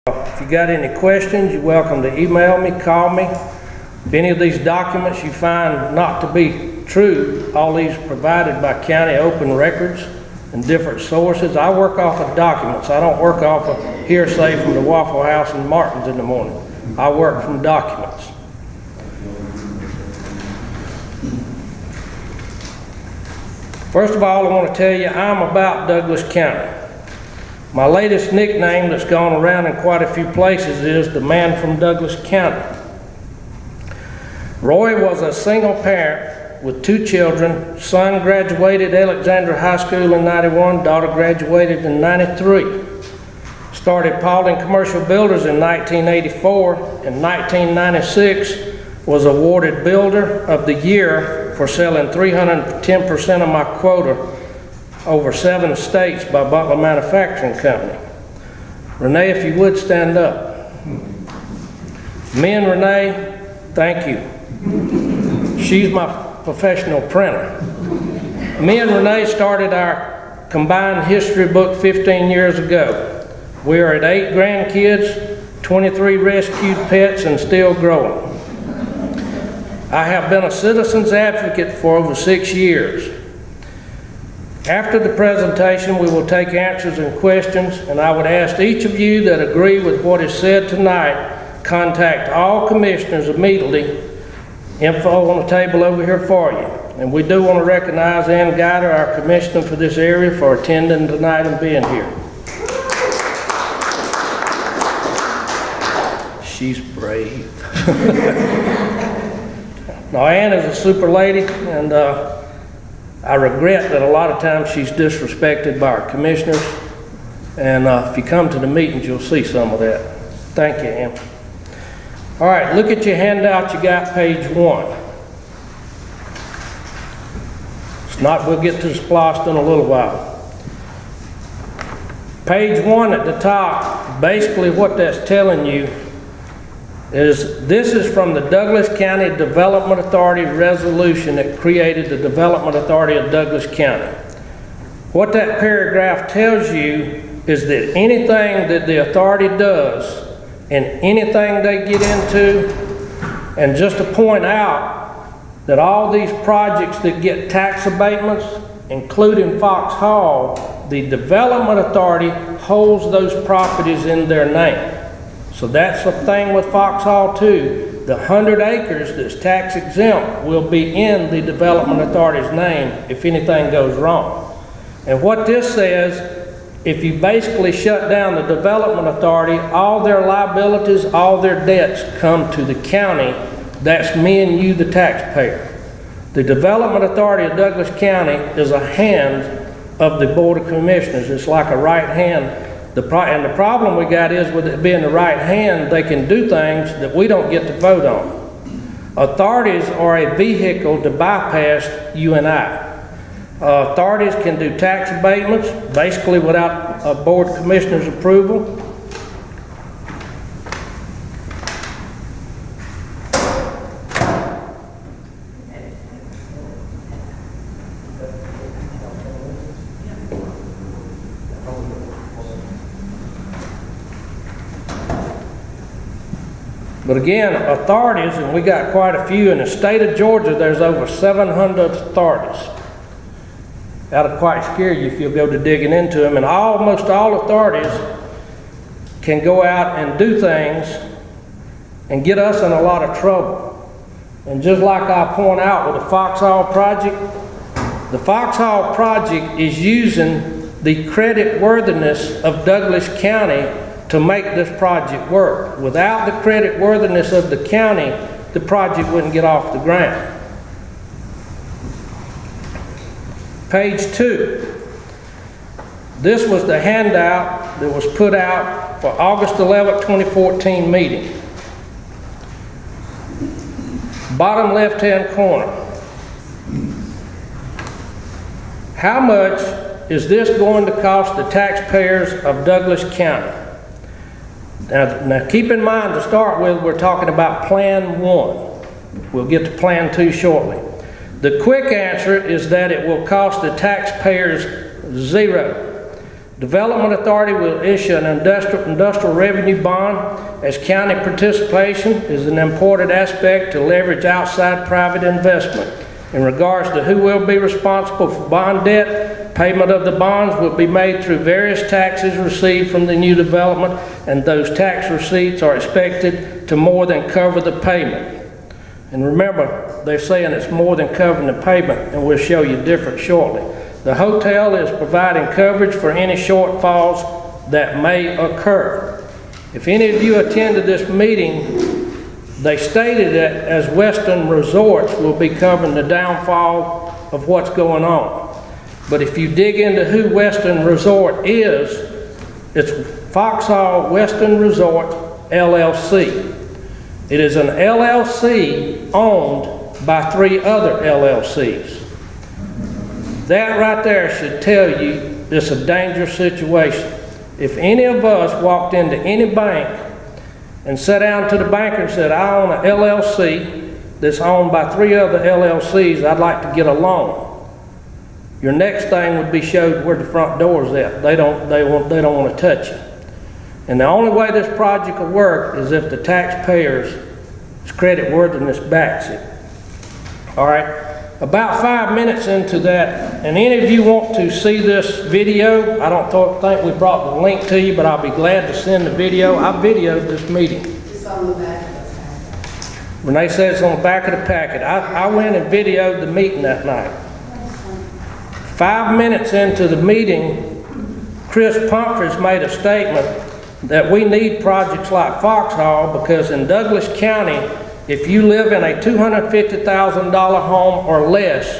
If you got any questions, you're welcome to email me, call me. If any of these documents you find not to be true, all these provided by county open records and different sources. I work off of documents. I don't work off of hearsay from the Waffle House and Martin's in the morning. I work from documents. First of all, I want to tell you I'm about Douglas County. My latest nickname that's gone around in quite a few places is the man from Douglas County. Roy was a single parent with 2 children. Son graduated Alexandra High School in '91, daughter graduated in '93. Started Paulding Commercial Builders in 1984. In 1996 was awarded Builder of the Year for selling 310% of my quota over 7 states by Butler Manufacturing Company. Renee, if you would stand up. Me and Renee, thank you. She's my professional printer. Me and Renee started our combined history book 15 years ago. We are at 8 grandkids, 23 rescued pets, and still growing. I have been a citizen's advocate for over 6 years. After the presentation, we will take answers and questions, and I would ask each of you that agree with what is said tonight, contact all commissioners immediately. Info on the table over here for you. And we do want to recognize Ann Guider, our commissioner for this area, for attending tonight and being here. She's brave. Now, Ann is a super lady, and I regret that a lot of times she's disrespected by our commissioners, and if you come to the meetings, you'll see some of that. Thank you, Em. All right, look at your handout. You got page 1. It's not, we'll get to the SPLOST in a little while. Page 1 at the top, basically what that's telling you is this is from the Douglas County Development Authority resolution that created the Development Authority of Douglas County. What that paragraph tells you is that anything that the authority does and anything they get into, and just to point out that all these projects that get tax abatements, including Foxhall, the Development Authority holds those properties in their name. So that's the thing with Foxhall too. The 100 acres that's tax exempt will be in the Development Authority's name if anything goes wrong. And what this says, if you basically shut down the Development Authority, all their liabilities, all their debts come to the county. That's me and you, the taxpayer. The Development Authority of Douglas County is a hand of the Board of Commissioners. It's like a right hand. And the problem we got is with it being the right hand, they can do things that we don't get to vote on. Authorities are a vehicle to bypass you and I. Authorities can do tax abatements, basically without a Board of Commissioners approval. But again, authorities, and we got quite a few in the state of Georgia, there's over 700 authorities. That'll quite scare you if you'll go to digging into them. And almost all authorities can go out and do things and get us in a lot of trouble. And just like I point out with the Foxhall project is using the credit worthiness of Douglas County to make this project work. Without the credit worthiness of the county, the project wouldn't get off the ground. Page 2. This was the handout that was put out for August 11, 2014 meeting. Bottom left-hand corner. How much is this going to cost the taxpayers of Douglas County? Now keep in mind, to start with, we're talking about Plan 1. We'll get to Plan 2 shortly. The quick answer is that it will cost the taxpayers $0. Development Authority will issue an industrial revenue bond, as county participation is an important aspect to leverage outside private investment. In regards to who will be responsible for bond debt, payment of the bonds will be made through various taxes received from the new development, and those tax receipts are expected to more than cover the payment. And remember, they're saying it's more than covering the payment, and we'll show you different shortly. The hotel is providing coverage for any shortfalls that may occur. If any of you attended this meeting, they stated that as Western Resorts will be covering the downfall of what's going on. But if you dig into who Western Resort is, it's Foxhall Western Resort LLC. It is an LLC owned by 3 other LLCs. That right there should tell you it's a dangerous situation. If any of us walked into any bank and sat down to the banker and said, I own an LLC that's owned by 3 other LLCs, I'd like to get a loan. Your next thing would be showed where the front door is at. They don't want to touch it. And the only way this project will work is if the taxpayers' creditworthiness backs it. All right. About 5 minutes into that, and any of you want to see this video, I don't think we brought the link to you, but I'll be glad to send the video. I videoed this meeting. It's on the back of the packet. Renee said it's on the back of the packet. I went and videoed the meeting that night. 5 minutes into the meeting, Chris Pumphrey made a statement that we need projects like Foxhall because in Douglas County, if you live in a $250,000 home or less,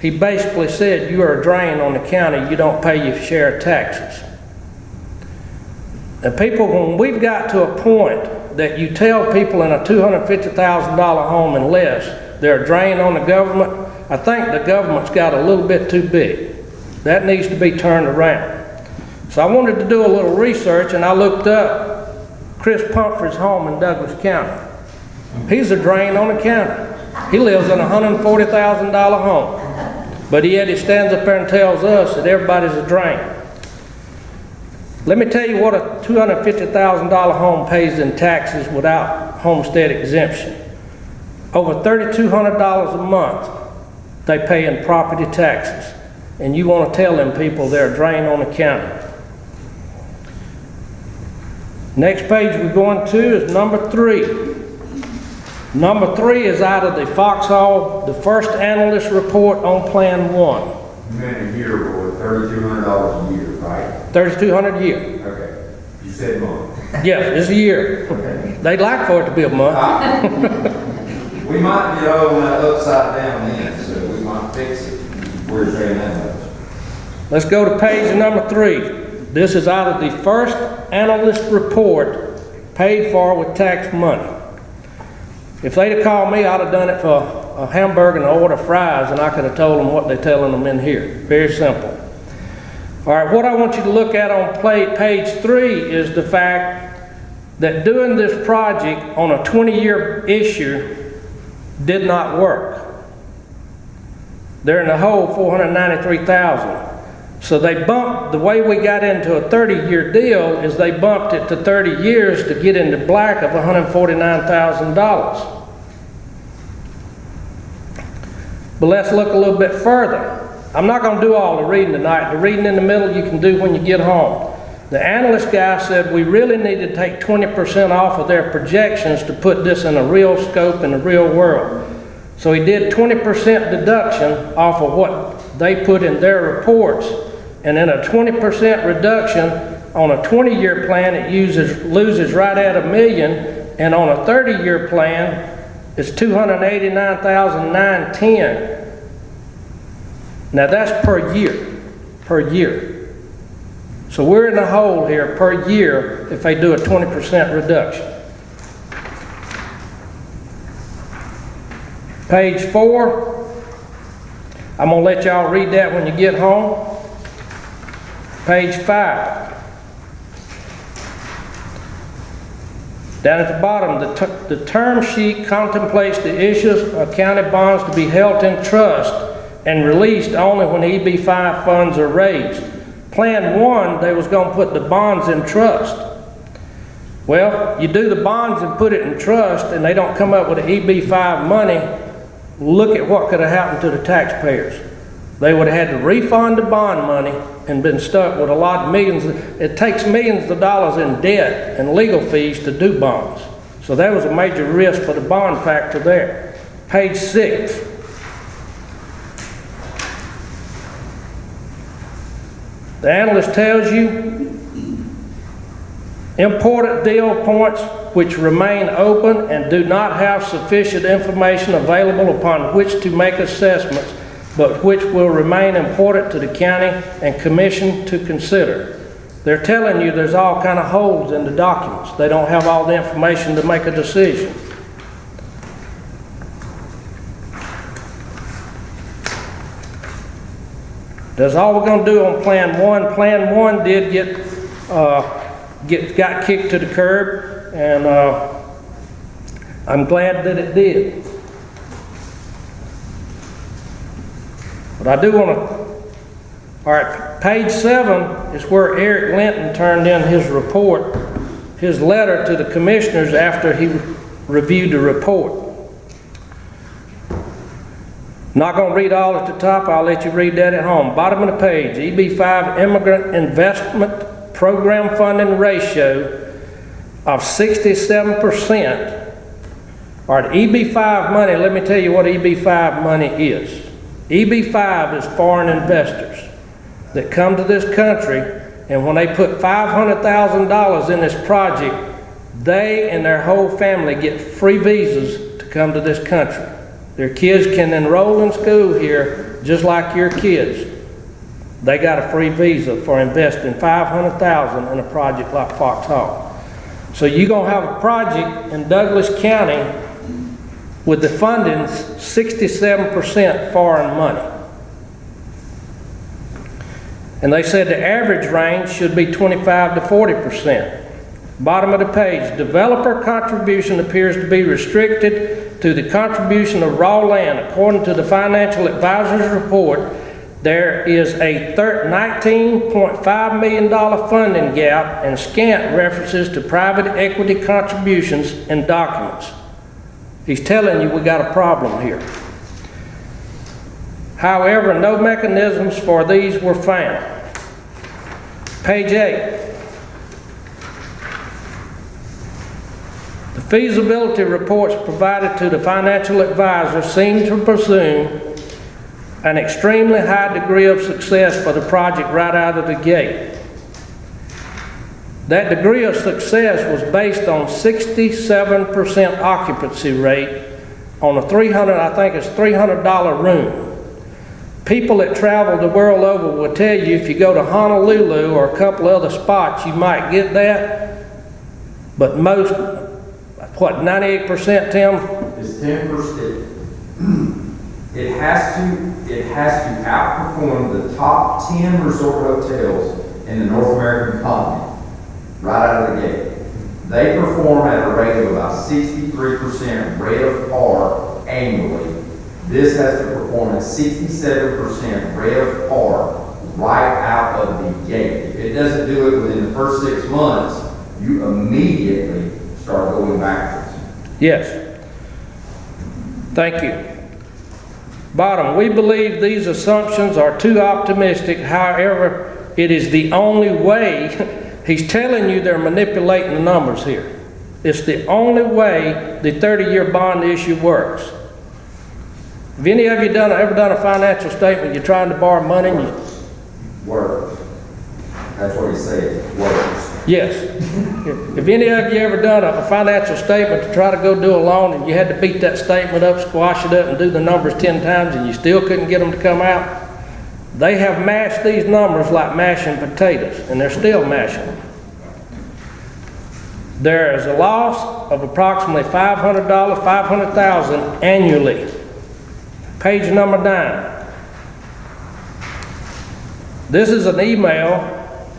he basically said you are a drain on the county, you don't pay your share of taxes. And people, when we've got to a point that you tell people in a $250,000 home and less, they're a drain on the government, I think the government's got a little bit too big. That needs to be turned around. So I wanted to do a little research and I looked up Chris Pumphrey's home in Douglas County. He's a drain on the county. He lives in a $140,000 home. But yet he stands up there and tells us that everybody's a drain. Let me tell you what a $250,000 home pays in taxes without homestead exemption. Over $3,200 a month they pay in property taxes. And you want to tell them people they're a drain on the county. Next page we're going to is number 3. Number 3 is out of the Foxhall, the first analyst report on Plan 1. You meant a year, boy, $3,200 a year, right? $3,200 a year. Okay. You said month. Yes, it's a year. Okay. They'd like for it to be a month. We might get over that upside down end, so we might fix it. We're saying that much. Let's go to page number 3. This is out of the first analyst report paid for with tax money. If they'd have called me, I'd have done it for a hamburger and an order of fries, and I could have told them what they're telling them in here. Very simple. All right, what I want you to look at on page 3 is the fact that doing this project on a 20-year issue did not work. They're in the hole $493,000. So they bumped, the way we got into a 30-year deal is they bumped it to 30 years to get into black of $149,000. But let's look a little bit further. I'm not going to do all the reading tonight. The reading in the middle you can do when you get home. The analyst guy said we really need to take 20% off of their projections to put this in a real scope in the real world. So he did 20% deduction off of what they put in their reports. And then a 20% reduction on a 20-year plan, it loses right at $1 million. And on a 30-year plan, it's $289,910. Now that's per year. So we're in the hole here per year if they do a 20% reduction. Page 4. I'm going to let y'all read that when you get home. Page 5. Down at the bottom, the term sheet contemplates the issues of county bonds to be held in trust and released only when EB5 funds are raised. Plan 1, they was gonna put the bonds in trust. Well, you do the bonds and put it in trust, and they don't come up with the EB5 money, look at what could have happened to the taxpayers. They would have had to refund the bond money and been stuck with a lot of millions. It takes millions of dollars in debt and legal fees to do bonds. So that was a major risk for the bond factor there. Page 6. The analyst tells you important deal points which remain open and do not have sufficient information available upon which to make assessments, but which will remain important to the county and commission to consider. They're telling you there's all kind of holes in the documents. They don't have all the information to make a decision. That's all we're going to do on Plan 1. Plan 1 did got kicked to the curb, and I'm glad that it did. But I do want to, all right, page 7 is where Eric Linton turned in his report, his letter to the commissioners after he reviewed the report. Not going to read all at the top, I'll let you read that at home. Bottom of the page, EB5 Immigrant Investment Program Funding Ratio of 67%. All right, EB5 money, let me tell you what EB5 money is. EB5 is foreign investors that come to this country, and when they put $500,000 in this project, they and their whole family get free visas to come to this country. Their kids can enroll in school here just like your kids. They got a free visa for investing $500,000 in a project like Foxhall. So you're gonna have a project in Douglas County with the funding 67% foreign money. And they said the average range should be 25 to 40%. Bottom of the page, developer contribution appears to be restricted to the contribution of raw land. According to the financial advisor's report, there is a $19.5 million funding gap and scant references to private equity contributions in documents. He's telling you we got a problem here. However, no mechanisms for these were found. Page 8. The feasibility reports provided to the financial advisor seem to presume an extremely high degree of success for the project right out of the gate. That degree of success was based on 67% occupancy rate on a $300 room. People that travel the world over will tell you if you go to Honolulu or a couple other spots, you might get that, but most, what, 98%, Tim? It's 10%. It has to outperform the top 10 resort hotels in the North American continent right out of the gate. They perform at a rate of about 63% rate of par annually. This has to perform at 67% rate of par right out of the gate. If it doesn't do it within the first 6 months, you immediately start going backwards. Yes. Thank you. Bottom, we believe these assumptions are too optimistic. However, it is the only way. He's telling you they're manipulating the numbers here. It's the only way the 30-year bond issue works. Have any of you ever done a financial statement? You're trying to borrow money and you... Works. That's what he said, works. Yes. Have any of you ever done a financial statement to try to go do a loan and you had to beat that statement up, squash it up, and do the numbers 10 times and you still couldn't get them to come out? They have mashed these numbers like mashing potatoes, and they're still mashing them. There is a loss of approximately $500,000 annually. Page number 9. This is an email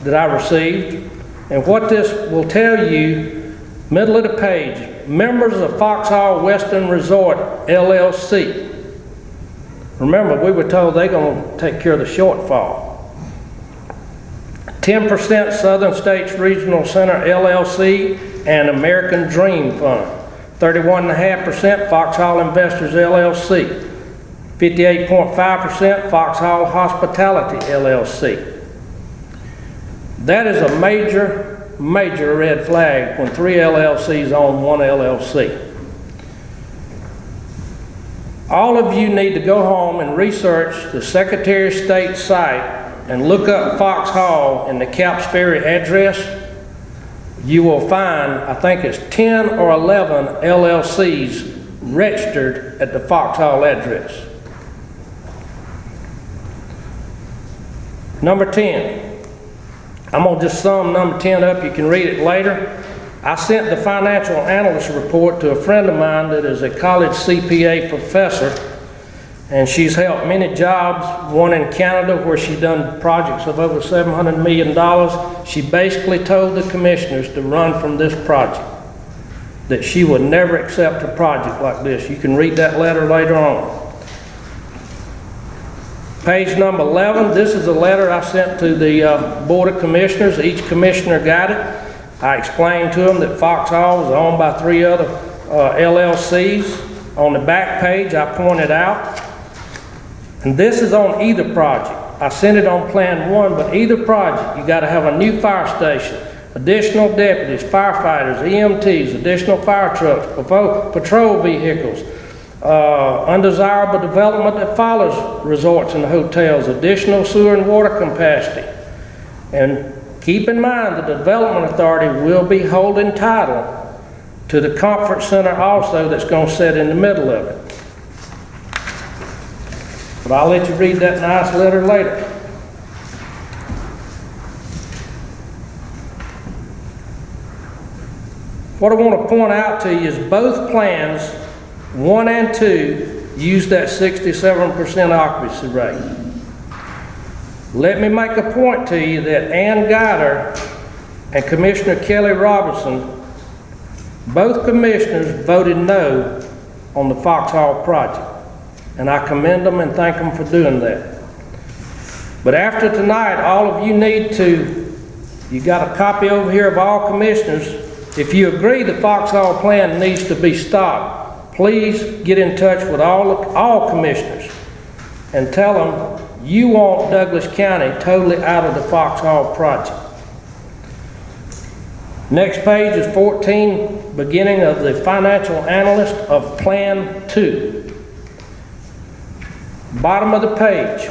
that I received, and what this will tell you, middle of the page, members of Foxhall Western Resort, LLC. Remember, we were told they're going to take care of the shortfall. 10% Southern States Regional Center LLC and American Dream Fund. 31.5% Foxhall Investors LLC. 58.5% Foxhall Hospitality LLC. That is a major, major red flag when 3 LLCs own 1 LLC. All of you need to go home and research the Secretary of State site and look up Foxhall and the Caps Ferry address. You will find, I think it's 10 or 11 LLCs registered at the Foxhall address. Number 10. I'm gonna just sum number 10 up, you can read it later. I sent the financial analyst report to a friend of mine that is a college CPA professor, and she's helped many jobs, one in Canada where she's done projects of over $700 million. She basically told the commissioners to run from this project, that she would never accept a project like this. You can read that letter later on. Page number 11, this is a letter I sent to the Board of Commissioners. Each commissioner got it. I explained to them that Foxhall was owned by 3 other LLCs. On the back page, I pointed out, and this is on either project. I sent it on Plan 1, but either project, you got to have a new fire station, additional deputies, firefighters, EMTs, additional fire trucks, patrol vehicles, undesirable development that follows resorts and hotels, additional sewer and water capacity. And keep in mind, the Development Authority will be holding title to the Comfort Center also that's going to sit in the middle of it. But I'll let you read that nice letter later. What I want to point out to you is both plans, 1 and 2, use that 67% occupancy rate. Let me make a point to you that Ann Guider and Commissioner Kelly Robinson, both commissioners voted no on the Foxhall project. And I commend them and thank them for doing that. But after tonight, all of you need to, you got a copy over here of all commissioners. If you agree the Foxhall plan needs to be stopped, please get in touch with all commissioners and tell them you want Douglas County totally out of the Foxhall project. Next page is 14, beginning of the financial analyst of Plan 2. Bottom of the page.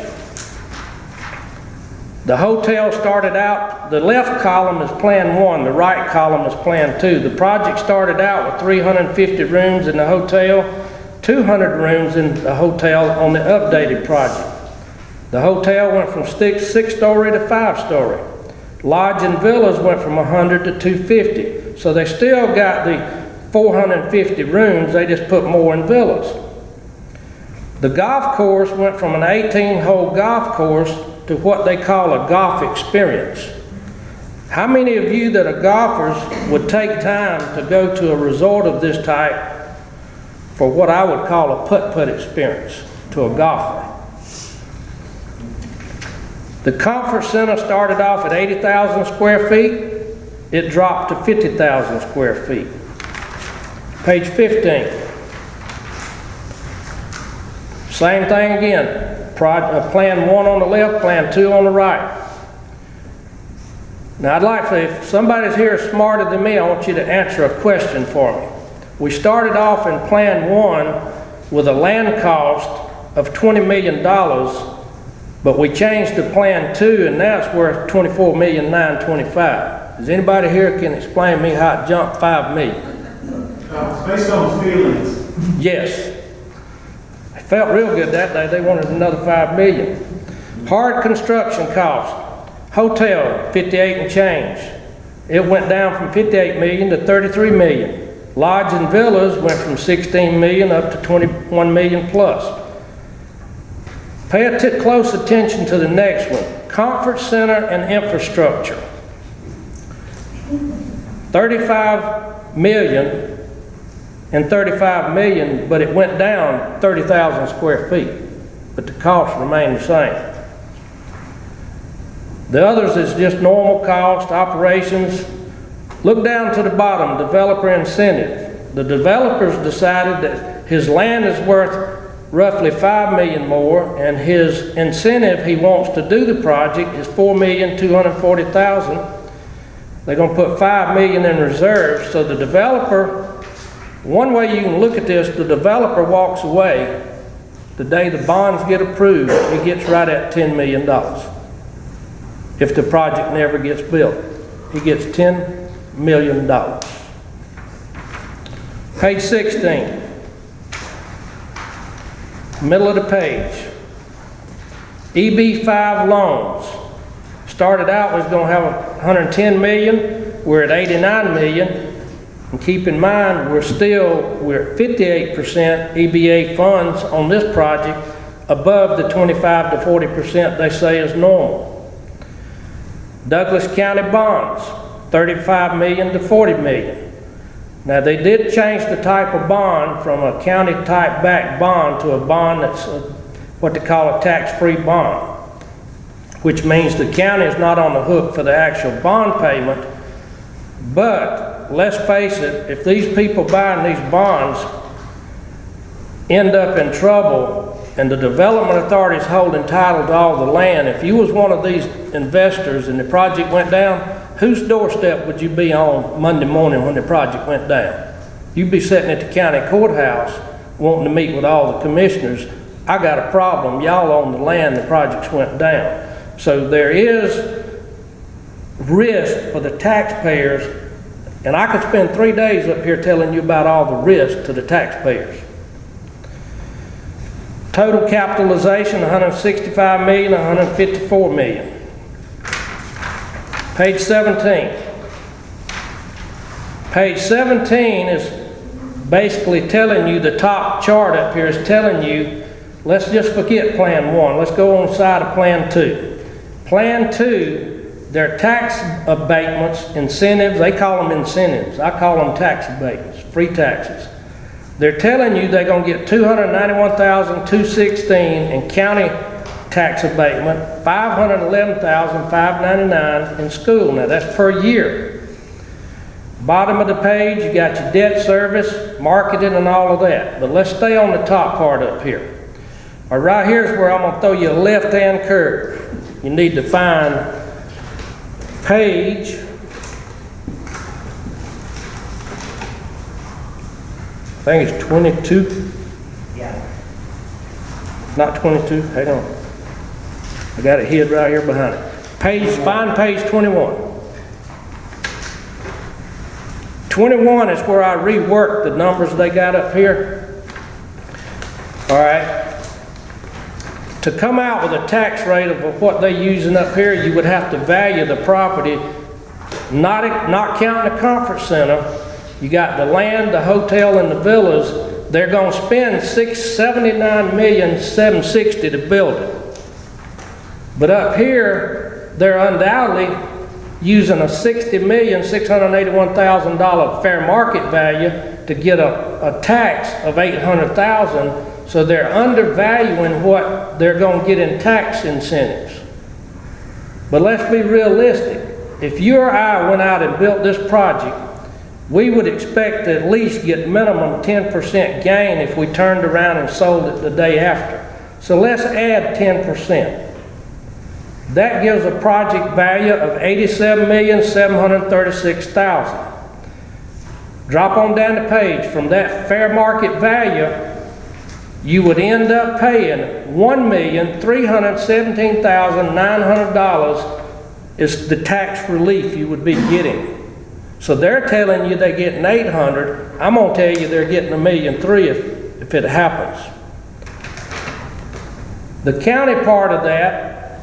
The hotel started out, the left column is Plan 1, the right column is Plan 2. The project started out with 350 rooms in the hotel, 200 rooms in the hotel on the updated project. The hotel went from 6-story to 5-story. Lodge and villas went from 100 to 250. So they still got the 450 rooms, they just put more in villas. The golf course went from an 18-hole golf course to what they call a golf experience. How many of you that are golfers would take time to go to a resort of this type for what I would call a putt-putt experience to a golfer? The Comfort Center started off at 80,000 square feet. It dropped to 50,000 square feet. Page 15. Same thing again. Plan 1 on the left, Plan 2 on the right. Now I'd like to, if somebody's here smarter than me, I want you to answer a question for me. We started off in Plan 1 with a land cost of $20 million, but we changed to Plan 2 and now it's worth $24,925,000. Does anybody here can explain to me how it jumped $5 million? It's based on feelings. Yes. It felt real good that day. They wanted another $5 million. Hard construction cost. Hotel, 58 and change. It went down from 58 million to 33 million. Lodge and villas went from 16 million up to 21 million plus. Pay close attention to the next one. Comfort Center and infrastructure. 35 million and 35 million, but it went down 30,000 square feet, but the cost remained the same. The others is just normal cost, operations. Look down to the bottom, developer incentive. The developer's decided that his land is worth roughly $5 million more, and his incentive he wants to do the project is $4,240,000. They're gonna put $5 million in reserves, so the developer, one way you can look at this, the developer walks away. The day the bonds get approved, he gets right at $10 million. If the project never gets built, he gets $10 million. Page 16. Middle of the page. EB5 loans. Started out was going to have 110 million. We're at 89 million. And keep in mind, we're at 58% EBA funds on this project, above the 25 to 40% they say is normal. Douglas County bonds, 35 million to 40 million. Now, they did change the type of bond from a county type backed bond to a bond that's what they call a tax-free bond, which means the county is not on the hook for the actual bond payment. But let's face it, if these people buying these bonds end up in trouble and the development authorities holding title to all the land, if you was one of these investors and the project went down, whose doorstep would you be on Monday morning when the project went down? You'd be sitting at the county courthouse wanting to meet with all the commissioners. I got a problem, y'all own the land, the projects went down. So there is risk for the taxpayers, and I could spend 3 days up here telling you about all the risk to the taxpayers. Total capitalization, 165 million, 154 million. Page 17. Page 17 is basically telling you, the top chart up here is telling you, let's just forget Plan 1. Let's go on the side of Plan 2. Plan 2, their tax abatements, incentives, they call them incentives. I call them tax abatements, free taxes. They're telling you they're going to get $291,216 in county tax abatement, $511,599 in school. Now that's per year. Bottom of the page, you got your debt service, marketing, and all of that. But let's stay on the top part up here. All right, here's where I'm going to throw you a left-hand curve. You need to find page 22. Yeah. Not 22, hang on. I got it hid right here behind it. Find page 21. 21 is where I reworked the numbers they got up here. All right. To come out with a tax rate of what they're using up here, you would have to value the property, not counting the conference center. You got the land, the hotel, and the villas. They're going to spend $79,760,000 to build it. But up here, they're undoubtedly using a $60,681,000 fair market value to get a tax of $800,000. So they're undervaluing what they're going to get in tax incentives. But let's be realistic. If you or I went out and built this project, we would expect to at least get minimum 10% gain if we turned around and sold it the day after. So let's add 10%. That gives a project value of $87,736,000. Drop on down the page. From that fair market value, you would end up paying $1,317,900 is the tax relief you would be getting. So they're telling you they're getting $800,000. I'm going to tell you they're getting $1,300,000 if it happens. The county part of that,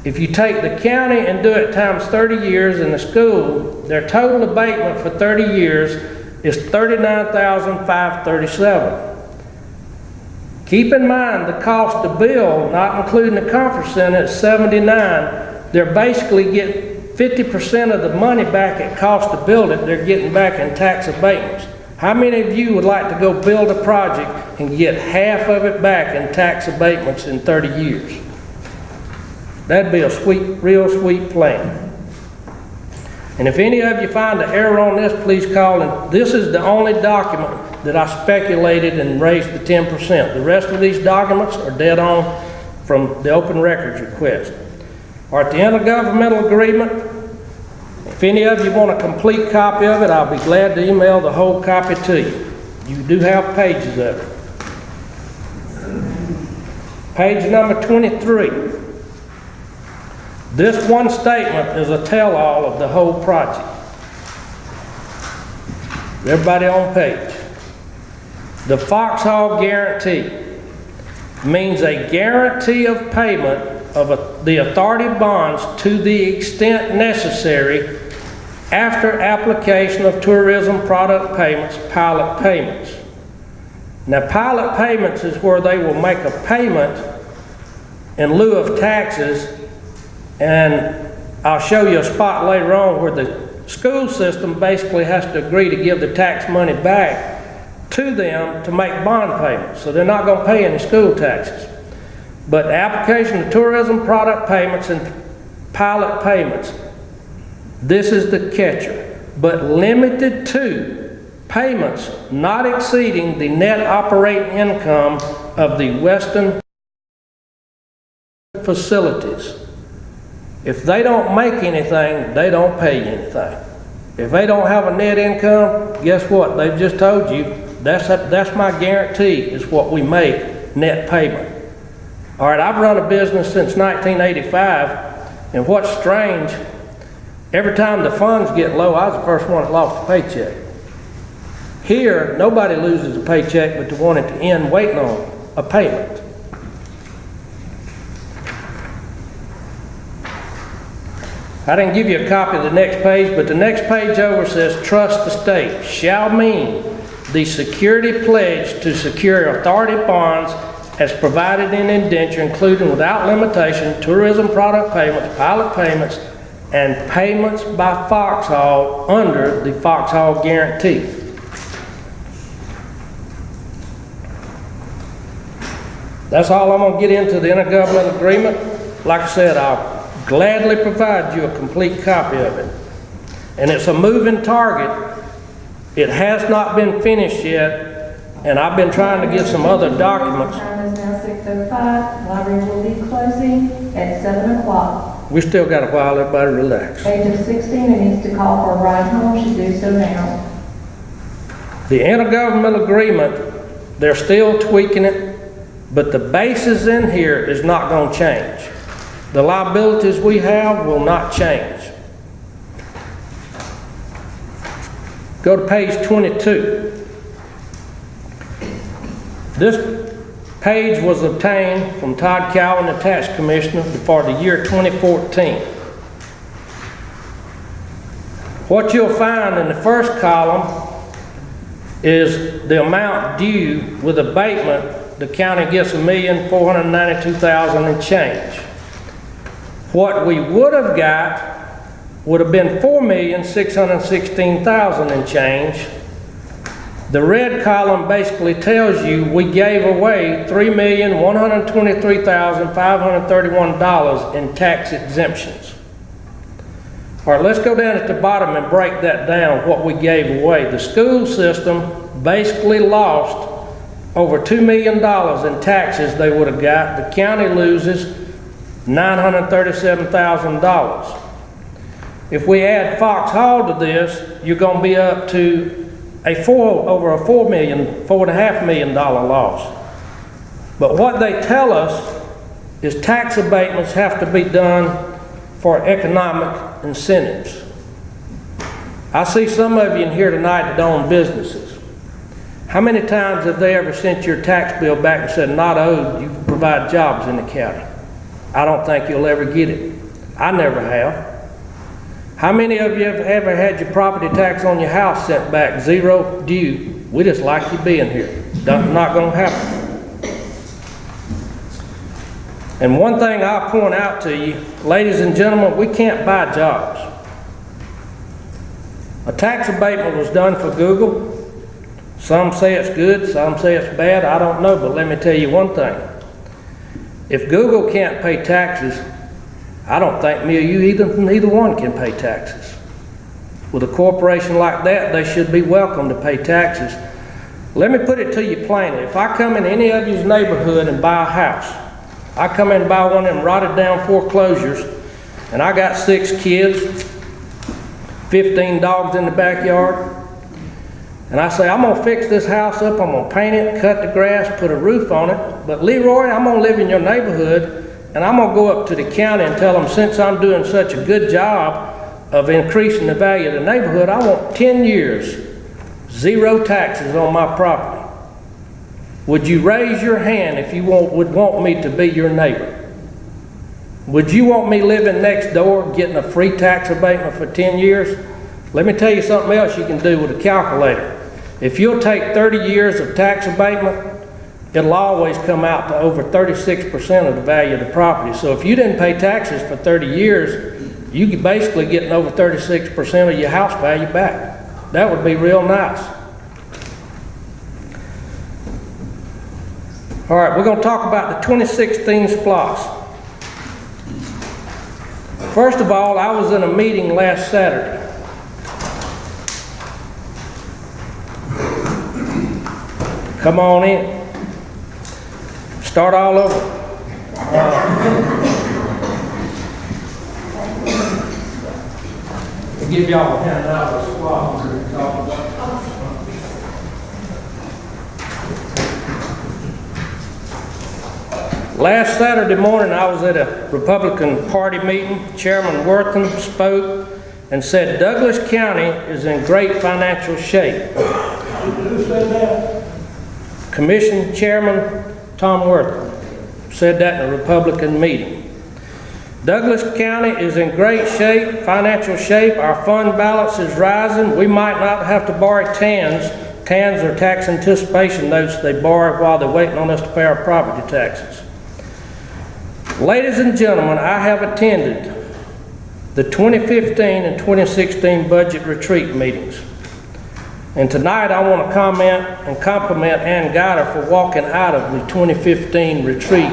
if you take the county and do it times 30 years in the school, their total abatement for 30 years is $39,537. Keep in mind the cost to build, not including the conference center, is $79,000. They're basically getting 50% of the money back at cost to build it, they're getting back in tax abatements. How many of you would like to go build a project and get half of it back in tax abatements in 30 years? That'd be a sweet, real sweet plan. And if any of you find an error on this, please call. And this is the only document that I speculated and raised the 10%. The rest of these documents are dead on from the open records request. Or at the intergovernmental agreement, if any of you want a complete copy of it, I'll be glad to email the whole copy to you. You do have pages of it. Page number 23. This one statement is a tell-all of the whole project. Everybody on page. The Foxhall guarantee means a guarantee of payment of the authority bonds to the extent necessary after application of tourism product payments, pilot payments. Now, pilot payments is where they will make a payment in lieu of taxes, and I'll show you a spot later on where the school system basically has to agree to give the tax money back to them to make bond payments, so they're not going to pay any school taxes. But the application of tourism product payments and pilot payments, this is the catcher, but limited to payments not exceeding the net operating income of the Western facilities. If they don't make anything, they don't pay you anything. If they don't have a net income, guess what? They've just told you, that's my guarantee, is what we make net payment. All right, I've run a business since 1985, and what's strange, every time the funds get low, I was the first one that lost a paycheck. Here, nobody loses a paycheck but the one at the end waiting on a payment. I didn't give you a copy of the next page, but the next page over says, trust the state shall mean the security pledged to secure authority bonds as provided in indenture, including without limitation tourism product payments, pilot payments, and payments by Foxhall under the Foxhall guarantee. That's all I'm going to get into the intergovernmental agreement. Like I said, I'll gladly provide you a complete copy of it. And it's a moving target. It has not been finished yet, and I've been trying to get some other documents. The time is now 6:05. Library will be closing at 7 o'clock. We still got a while, everybody relax. Age of 16 and needs to call for a ride home should do so now. The intergovernmental agreement, they're still tweaking it, but the basis in here is not going to change. The liabilities we have will not change. Go to page 22. This page was obtained from Todd Cowan, the Tax Commissioner, for the year 2014. What you'll find in the first column is the amount due with abatement. The county gets $1,492,000 and change. What we would have got would have been $4,616,000 and change. The red column basically tells you we gave away $3,123,531 in tax exemptions. All right, let's go down at the bottom and break that down, what we gave away. The school system basically lost over $2 million in taxes they would have got. The county loses $937,000. If we add Foxhall to this, you're going to be up to over a $4.5 million loss. But what they tell us is tax abatements have to be done for economic incentives. I see some of you in here tonight that own businesses. How many times have they ever sent your tax bill back and said, not owed, you can provide jobs in the county? I don't think you'll ever get it. I never have. How many of you have ever had your property tax on your house sent back, zero due? We just like you being here. Not going to happen. And one thing I'll point out to you, ladies and gentlemen, we can't buy jobs. A tax abatement was done for Google. Some say it's good, some say it's bad, I don't know, but let me tell you one thing. If Google can't pay taxes, I don't think me or you, neither one can pay taxes. With a corporation like that, they should be welcome to pay taxes. Let me put it to you plainly. If I come in any of your neighborhood and buy a house, I come in and buy one of them rotted down foreclosures, and I got 6 kids, 15 dogs in the backyard, and I say, I'm gonna fix this house up, I'm gonna paint it, cut the grass, put a roof on it, but Leroy, I'm gonna live in your neighborhood, and I'm gonna go up to the county and tell them, since I'm doing such a good job of increasing the value of the neighborhood, I want 10 years, 0 taxes on my property. Would you raise your hand if you would want me to be your neighbor? Would you want me living next door, getting a free tax abatement for 10 years? Let me tell you something else you can do with a calculator. If you'll take 30 years of tax abatement, it'll always come out to over 36% of the value of the property. So if you didn't pay taxes for 30 years, you could basically getting over 36% of your house value back. That would be real nice. All right, we're going to talk about the 2016 SPLOST. First of all, I was in a meeting last Saturday. Come on in. Start all over. I'll give y'all a handout of SPLOST we're gonna talk about. Last Saturday morning, I was at a Republican Party meeting. Chairman Wortham spoke and said Douglas County is in great financial shape. Who said that? Commission Chairman Tom Wortham said that in a Republican meeting. Douglas County is in great shape, financial shape. Our fund balance is rising. We might not have to borrow TANs. TANs are tax anticipation notes they borrow while they're waiting on us to pay our property taxes. Ladies and gentlemen, I have attended the 2015 and 2016 budget retreat meetings. And tonight I want to comment and compliment Ann Guider for walking out of the 2015 retreat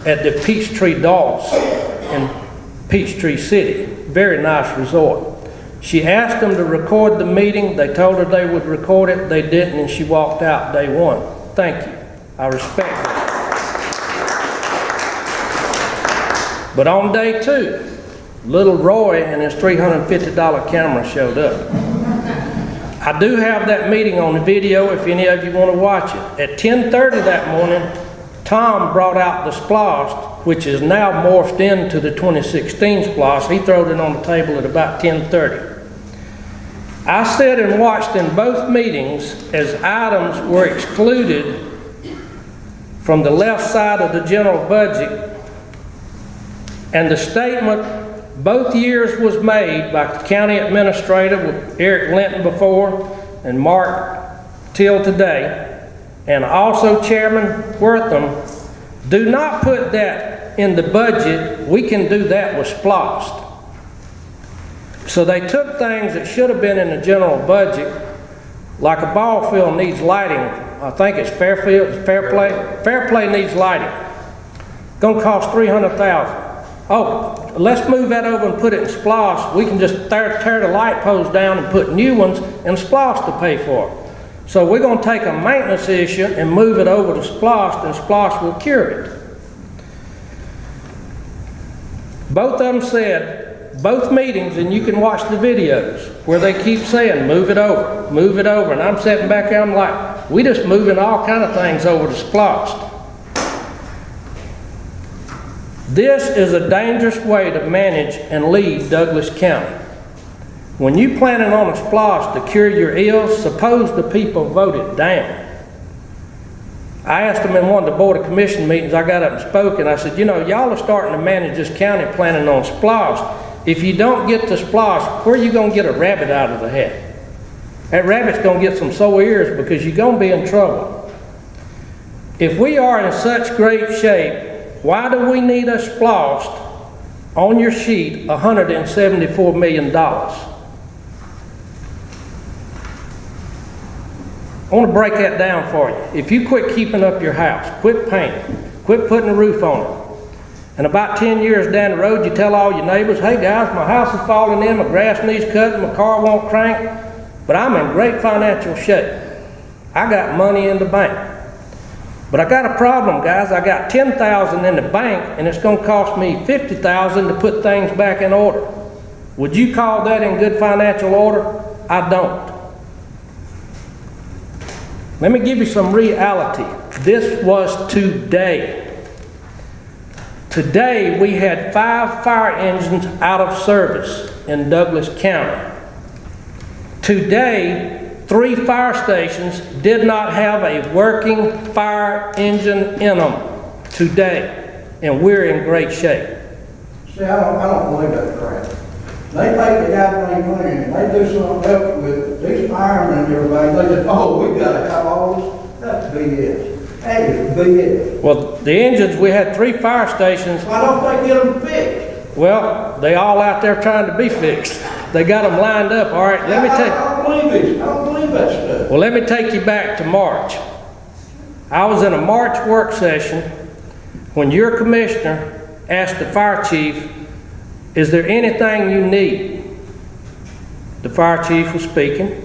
at the Peachtree Dolls in Peachtree City. Very nice resort. She asked them to record the meeting. They told her they would record it. They didn't, and she walked out day one. Thank you. I respect her. But on day 2, little Roy and his $350 camera showed up. I do have that meeting on the video if any of you want to watch it. At 10:30 that morning, Tom brought out the SPLOST, which is now morphed into the 2016 SPLOST. He threw it on the table at about 10:30. I sat and watched in both meetings as items were excluded from the left side of the general budget, and the statement both years was made by the county administrator with Eric Linton before and Mark Till today, and also Chairman Wortham, do not put that in the budget. We can do that with SPLOST. So they took things that should have been in the general budget, like a ball field needs lighting. I think it's Fair Play. Fair Play needs lighting. Gonna cost $300,000. Oh, let's move that over and put it in SPLOST. We can just tear the light poles down and put new ones and SPLOST to pay for it. So we're going to take a maintenance issue and move it over to SPLOST, and SPLOST will cure it. Both of them said, both meetings, and you can watch the videos, where they keep saying, move it over, move it over. And I'm sitting back there, I'm like, we just moving all kind of things over to SPLOST. This is a dangerous way to manage and lead Douglas County. When you planning on a SPLOST to cure your ills, suppose the people voted down. I asked them in one of the Board of Commission meetings, I got up and spoke, and I said, you know, y'all are starting to manage this county planning on SPLOST. If you don't get the SPLOST, where are you going to get a rabbit out of the hat? That rabbit's going to get some sore ears because you're going to be in trouble. If we are in such great shape, why do we need a SPLOST on your sheet, $174 million? I want to break that down for you. If you quit keeping up your house, quit painting, quit putting a roof on it, And about 10 years down the road, you tell all your neighbors, hey guys, my house is falling in, my grass needs cutting, my car won't crank, but I'm in great financial shape. I got money in the bank. But I got a problem, guys. I got $10,000 in the bank, and it's gonna cost me $50,000 to put things back in order. Would you call that in good financial order? I don't. Let me give you some reality. This was today. Today, we had 5 fire engines out of service in Douglas County. Today, 3 fire stations did not have a working fire engine in them today, and we're in great shape. See, I don't believe that crap. They take the goddamn money and they do something else with these firemen and everybody. They say, oh, we gotta have all this. That's BS. That is BS. Well, the engines, we had 3 fire stations. Why don't they get them fixed? Well, they all out there trying to be fixed. They got them lined up. All right, let me take. I don't believe it. I don't believe that stuff. Well, let me take you back to March. I was in a March work session when your commissioner asked the fire chief, is there anything you need? The fire chief was speaking.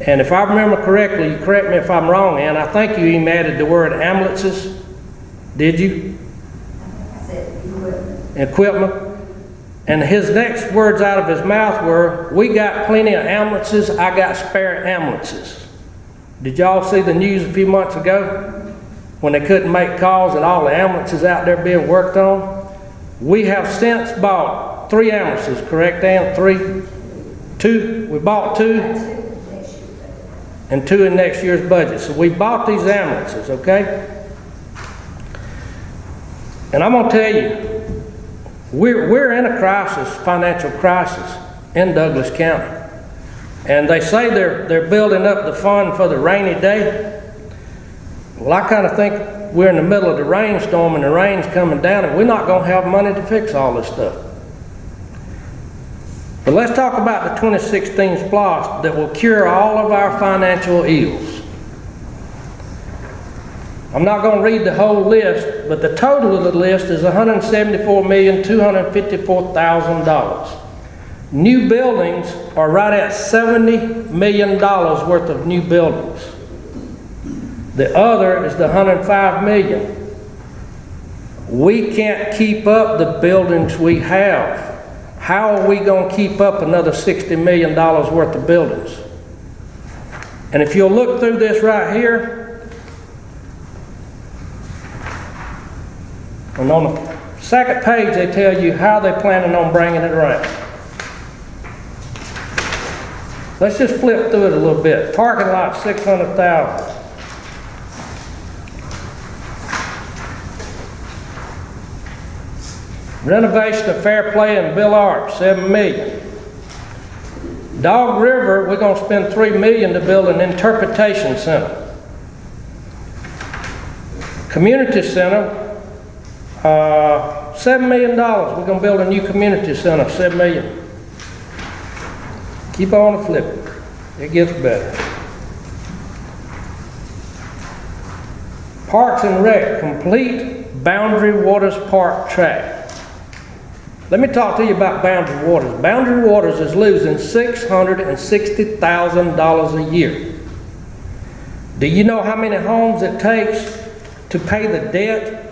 And if I remember correctly, you correct me if I'm wrong, Ann, I think you even added the word ambulances. Did you? I said equipment. Equipment. And his next words out of his mouth were, we got plenty of ambulances, I got spare ambulances. Did y'all see the news a few months ago when they couldn't make calls and all the ambulances out there being worked on? We have since bought 3 ambulances, correct, Ann? 3? 2? We bought 2? And 2 in next year's budget. So we bought these ambulances, okay? And I'm gonna tell you, we're in a crisis, financial crisis in Douglas County. And they say they're building up the fund for the rainy day. Well, I kind of think we're in the middle of the rainstorm and the rain's coming down and we're not gonna have money to fix all this stuff. But let's talk about the 2016 SPLOST that will cure all of our financial ills. I'm not going to read the whole list, but the total of the list is $174,254,000. New buildings are right at $70 million worth of new buildings. The other is the $105 million. We can't keep up the buildings we have. How are we going to keep up another $60 million worth of buildings? And if you'll look through this right here, and on the second page they tell you how they're planning on bringing it around. Let's just flip through it a little bit. Parking lot, $600,000. Renovation of Fair Play and Bill Arts, $7 million. Dog River, we're going to spend $3 million to build an interpretation center. Community center, $7 million. We're going to build a new community center, $7 million. Keep on flipping. It gets better. Parks and Rec, complete Boundary Waters Park track. Let me talk to you about Boundary Waters. Boundary Waters is losing $660,000 a year. Do you know how many homes it takes to pay the debt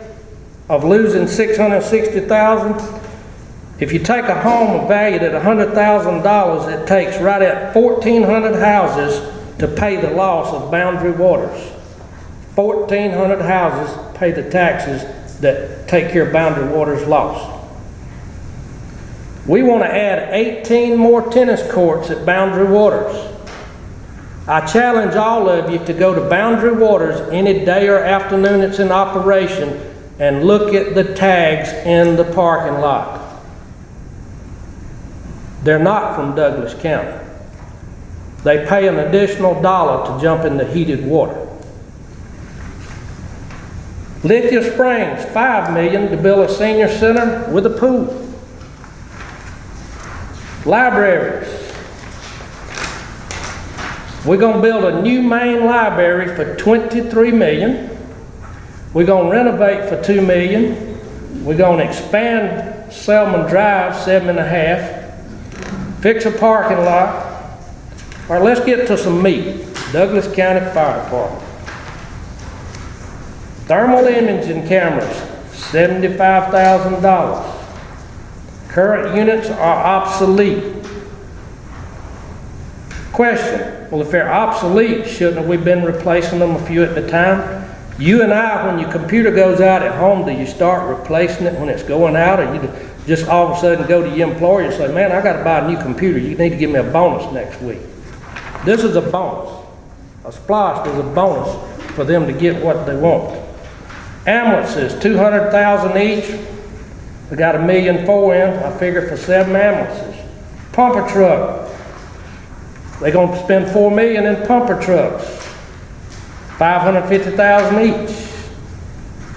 of losing $660,000? If you take a home valued at $100,000, it takes right at 1,400 houses to pay the loss of Boundary Waters. 1,400 houses pay the taxes that take care of Boundary Waters' loss. We want to add 18 more tennis courts at Boundary Waters. I challenge all of you to go to Boundary Waters any day or afternoon it's in operation and look at the tags in the parking lot. They're not from Douglas County. They pay an additional $1 to jump in the heated water. Lithia Springs, $5 million to build a senior center with a pool. Libraries. We're going to build a new main library for $23 million. We're going to renovate for $2 million. We're gonna expand Selman Drive 7.5, fix a parking lot. All right, let's get to some meat. Douglas County Fire Department. Thermal imaging cameras, $75,000. Current units are obsolete. Question, well, if they're obsolete, shouldn't we have been replacing them a few at the time? You and I, when your computer goes out at home, do you start replacing it when it's going out, or you just all of a sudden go to your employer and say, man, I gotta buy a new computer, you need to give me a bonus next week? This is a bonus. A SPLOST is a bonus for them to get what they want. Ambulances, $200,000 each. We got $1.4 million in, I figure, for 7 ambulances. Pumper truck. They're gonna spend $4 million in pumper trucks. $550,000 each.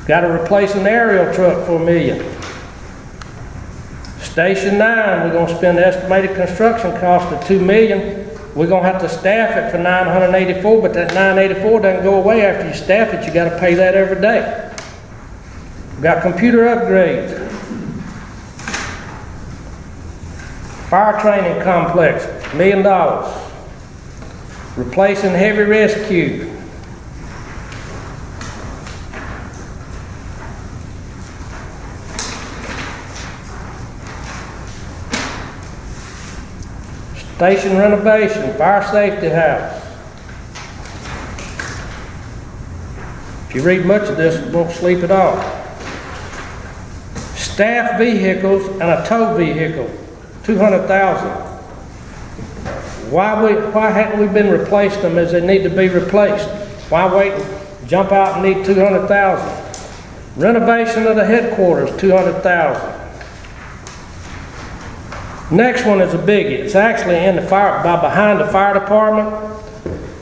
Got to replace an aerial truck for $1 million. Station 9, we're gonna spend the estimated construction cost of $2 million. We're gonna have to staff it for $984, but that $984 doesn't go away after you staff it. You got to pay that every day. We got computer upgrades. Fire training complex, $1 million. Replacing heavy rescue. Station renovation, fire safety house. If you read much of this, you won't sleep at all. Staff vehicles and a tow vehicle, $200,000. Why haven't we been replacing them as they need to be replaced? Why wait and jump out and need $200,000? Renovation of the headquarters, $200,000. Next one is a biggie. It's actually in the behind the fire department,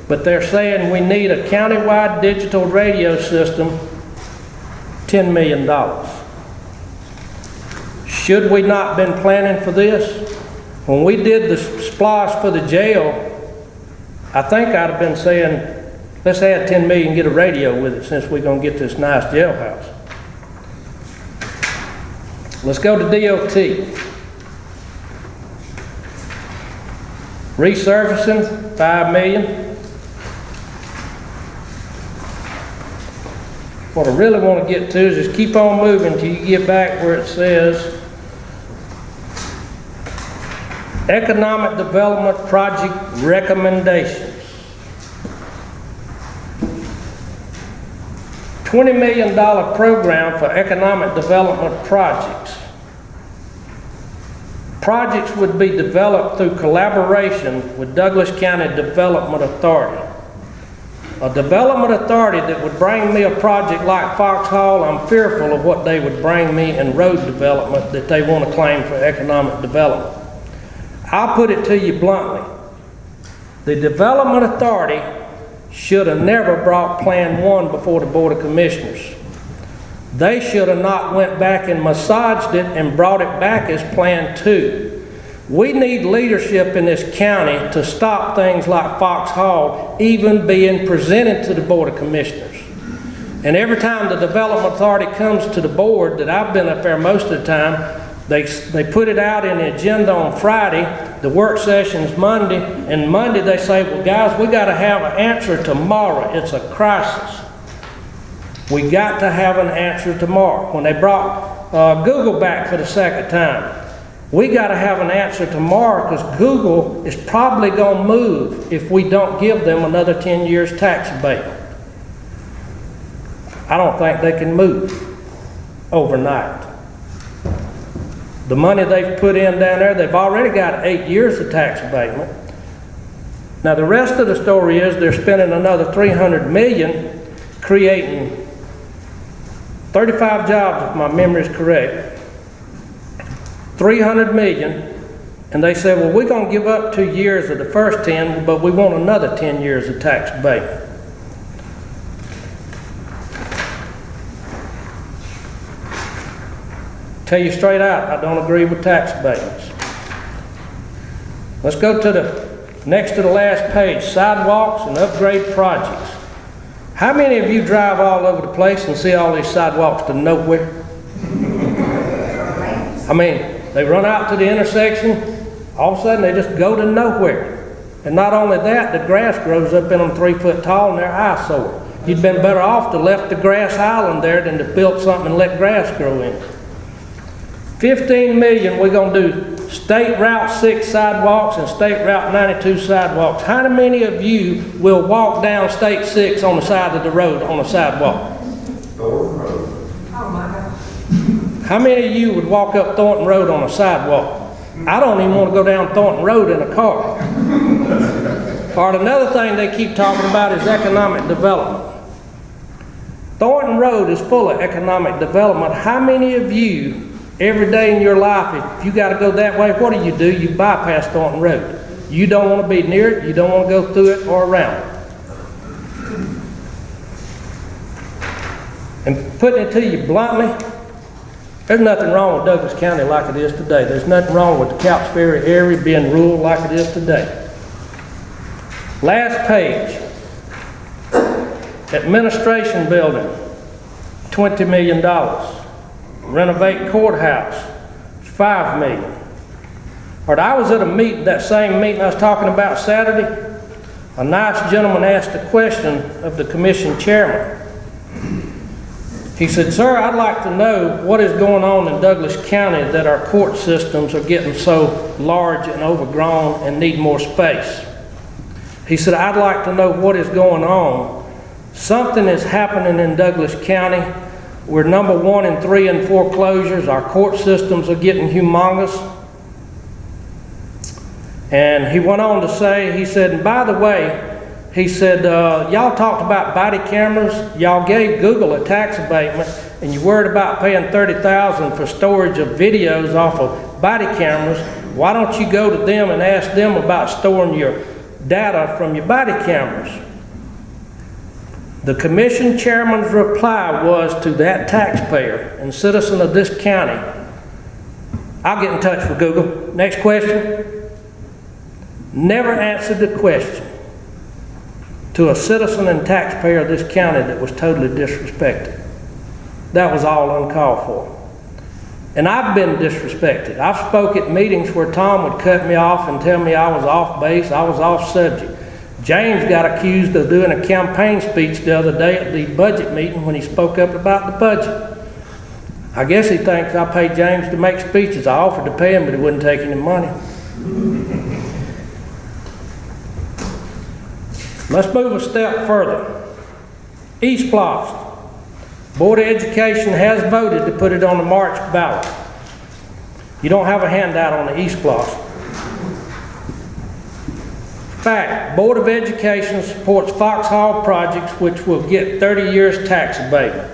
but they're saying we need a countywide digital radio system, $10 million. Should we not been planning for this? When we did the SPLOST for the jail, I think I'd have been saying, let's add 10 million and get a radio with it since we're gonna get this nice jailhouse. Let's go to DOT. Resurfacing, $5 million. What I really want to get to is just keep on moving till you get back where it says Economic Development Project Recommendations. $20 million program for economic development projects. Projects would be developed through collaboration with Douglas County Development Authority. A development authority that would bring me a project like Foxhall, I'm fearful of what they would bring me in road development that they want to claim for economic development. I'll put it to you bluntly. The Development Authority should have never brought Plan 1 before the Board of Commissioners. They should have not went back and massaged it and brought it back as Plan 2. We need leadership in this county to stop things like Foxhall even being presented to the Board of Commissioners. And every time the Development Authority comes to the board, that I've been up there most of the time, they put it out in the agenda on Friday, the work session's Monday, and Monday they say, well guys, we gotta have an answer tomorrow. It's a crisis. We got to have an answer tomorrow. When they brought Google back for the second time, we got to have an answer tomorrow because Google is probably going to move if we don't give them another 10 years tax abatement. I don't think they can move overnight. The money they've put in down there, they've already got 8 years of tax abatement. Now the rest of the story is they're spending another $300 million creating 35 jobs, if my memory is correct, $300 million, and they said, well, we're going to give up 2 years of the first 10, but we want another 10 years of tax abatement. Tell you straight out, I don't agree with tax abatements. Let's go to the next to the last page, sidewalks and upgrade projects. How many of you drive all over the place and see all these sidewalks to nowhere? I mean, they run out to the intersection, all of a sudden they just go to nowhere. And not only that, the grass grows up in them 3 foot tall and they're eyesore. You'd been better off to left the grass island there than to build something and let grass grow in it. 15 million, we're gonna do State Route 6 sidewalks and State Route 92 sidewalks. How many of you will walk down State 6 on the side of the road, on a sidewalk? Thornton Road. Oh, my God. How many of you would walk up Thornton Road on a sidewalk? I don't even want to go down Thornton Road in a car. Or another thing they keep talking about is economic development. Thornton Road is full of economic development. How many of you, every day in your life, if you got to go that way, what do? You bypass Thornton Road. You don't want to be near it, you don't want to go through it or around it. And putting it to you bluntly, there's nothing wrong with Douglas County like it is today. There's nothing wrong with the Couch Ferry area being rural like it is today. Last page. Administration building, $20 million. Renovate courthouse, $5 million. But I was at a meeting, that same meeting I was talking about Saturday. A nice gentleman asked a question of the commission chairman. He said, "Sir, I'd like to know what is going on in Douglas County that our court systems are getting so large and overgrown and need more space." He said, "I'd like to know what is going on. Something is happening in Douglas County. We're number 1 and 3 in foreclosures. Our court systems are getting humongous." And he went on to say, he said, "And by the way," he said, "y'all talked about body cameras. Y'all gave Google a tax abatement, and you worried about paying $30,000 for storage of videos off of body cameras. Why don't you go to them and ask them about storing your data from your body cameras?" The commission chairman's reply was to that taxpayer and citizen of this county, "I'll get in touch with Google. Next question." Never answered the question to a citizen and taxpayer of this county that was totally disrespected. That was all uncalled for. And I've been disrespected. I've spoke at meetings where Tom would cut me off and tell me I was off base, I was off subject. James got accused of doing a campaign speech the other day at the budget meeting when he spoke up about the budget. I guess he thinks I paid James to make speeches. I offered to pay him, but he wouldn't take any money. Let's move a step further. SPLOST. Board of Education has voted to put it on the March ballot. You don't have a handout on the SPLOST. Fact, Board of Education supports Foxhall projects which will get 30 years tax abatement.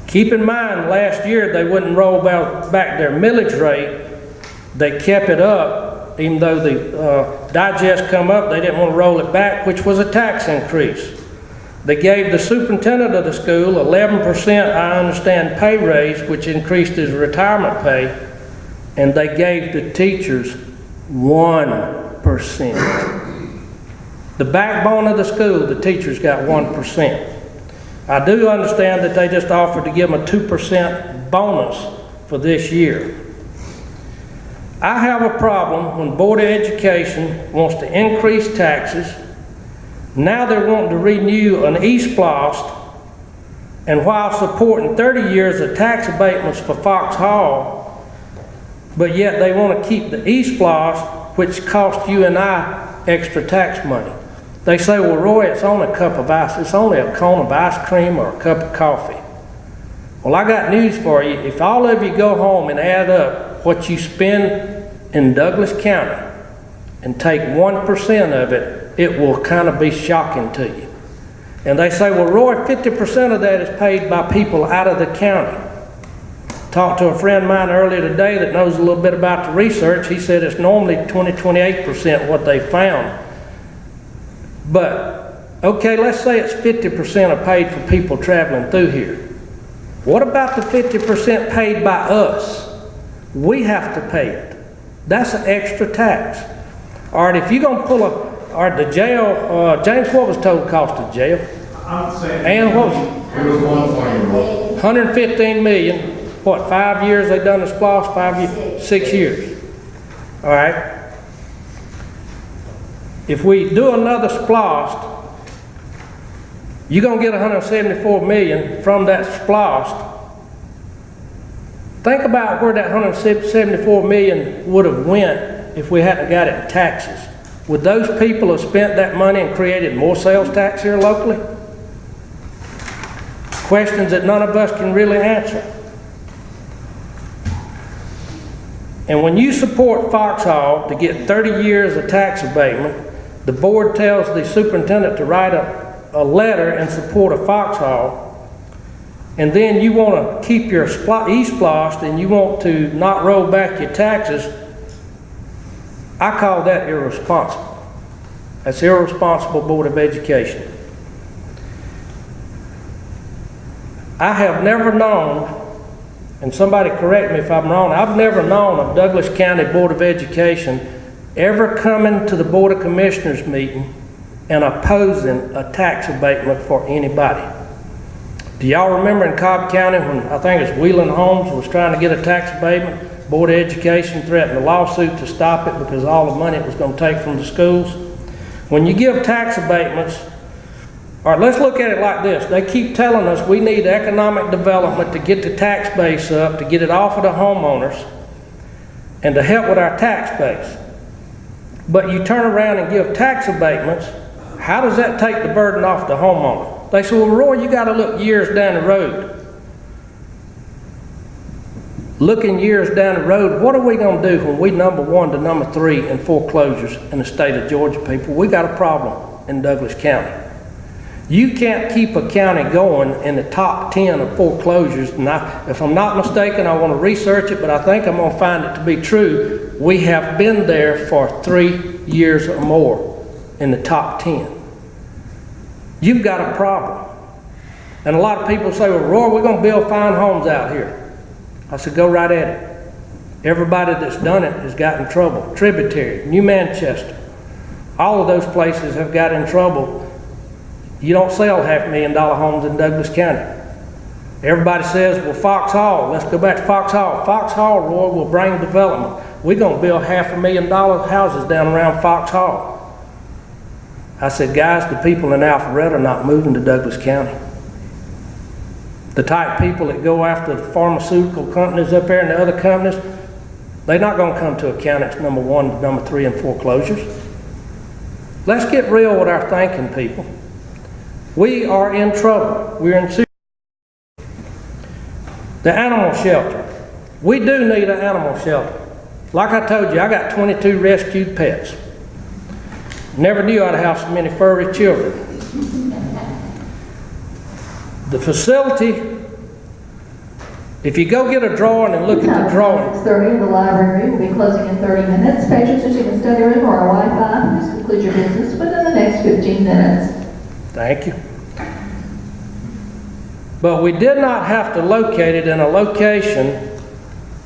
Keep in mind, last year they wouldn't roll back their millage rate. They kept it up, even though the digest come up, they didn't want to roll it back, which was a tax increase. They gave the superintendent of the school 11%, I understand, pay raise, which increased his retirement pay, and they gave the teachers 1%. The backbone of the school, the teachers got 1%. I do understand that they just offered to give them a 2% bonus for this year. I have a problem when Board of Education wants to increase taxes. Now they're wanting to renew an SPLOST, and while supporting 30 years of tax abatements for Foxhall, but yet they want to keep the SPLOST, which costs you and I extra tax money. They say, "Well, Roy, it's only a cup of ice. It's only a cone of ice cream or a cup of coffee." Well, I got news for you. If all of you go home and add up what you spend in Douglas County and take 1% of it, it will kind of be shocking to you. And they say, "Well, Roy, 50% of that is paid by people out of the county." Talked to a friend of mine earlier today that knows a little bit about the research. He said it's normally 28% what they found. But, okay, let's say it's 50% are paid for people traveling through here. What about the 50% paid by us? We have to pay it. That's an extra tax. All right, if you're going to pull all right, the jail, James, what was total cost of jail? I'm saying. And what was It was 1.1. 115 million. what, 5 years they done the SPLOST, 5 years? 6 years. All right. If we do another SPLOST, you're gonna get 174 million from that SPLOST. Think about where that 174 million would have went if we hadn't got it in taxes. Would those people have spent that money and created more sales tax here locally? Questions that none of us can really answer. And when you support Foxhall to get 30 years of tax abatement, the board tells the superintendent to write a letter in support of Foxhall, and then you want to keep your SPLOST and you want to not roll back your taxes, I call that irresponsible. That's irresponsible Board of Education. I have never known, and somebody correct me if I'm wrong, I've never known of Douglas County Board of Education ever coming to the Board of Commissioners meeting and opposing a tax abatement for anybody. Do y'all remember in Cobb County when I think it's Wheeling Homes was trying to get a tax abatement? Board of Education threatened a lawsuit to stop it because of all the money it was going to take from the schools. When you give tax abatements, all right, let's look at it like this. They keep telling us we need economic development to get the tax base up, to get it off of the homeowners, and to help with our tax base. But you turn around and give tax abatements, how does that take the burden off the homeowner? They say, well, Roy, you got to look years down the road. Looking years down the road, what are we going to do when we number 1 to number 3 in foreclosures in the state of Georgia, people? We got a problem in Douglas County. You can't keep a county going in the top 10 of foreclosures. And if I'm not mistaken, I want to research it, but I think I'm going to find it to be true. We have been there for 3 years or more in the top 10. You've got a problem. And a lot of people say, well, Roy, we're going to build fine homes out here. I said, go right at it. Everybody that's done it has got in trouble. Tributary, New Manchester, all of those places have got in trouble. You don't sell $500,000 homes in Douglas County. Everybody says, well, Foxhall, let's go back to Foxhall. Foxhall, Roy, will bring development. We're going to build $500,000 houses down around Foxhall. I said, guys, the people in Alpharetta are not moving to Douglas County. The type people that go after the pharmaceutical companies up there and the other companies, they're not going to come to a county that's number 1 to number 3 in foreclosures. Let's get real with our thinking, people. We are in trouble. We're in serious. The animal shelter. We do need an animal shelter. Like I told you, I got 22 rescued pets. Never knew I'd have so many furry children. The facility, if you go get a drawing and look at the drawing. 6:30, the library will be closing in 30 minutes. Patrons who in the study room or our Wi-Fi, please conclude your business within the next 15 minutes. Thank you. But we did not have to locate it in a location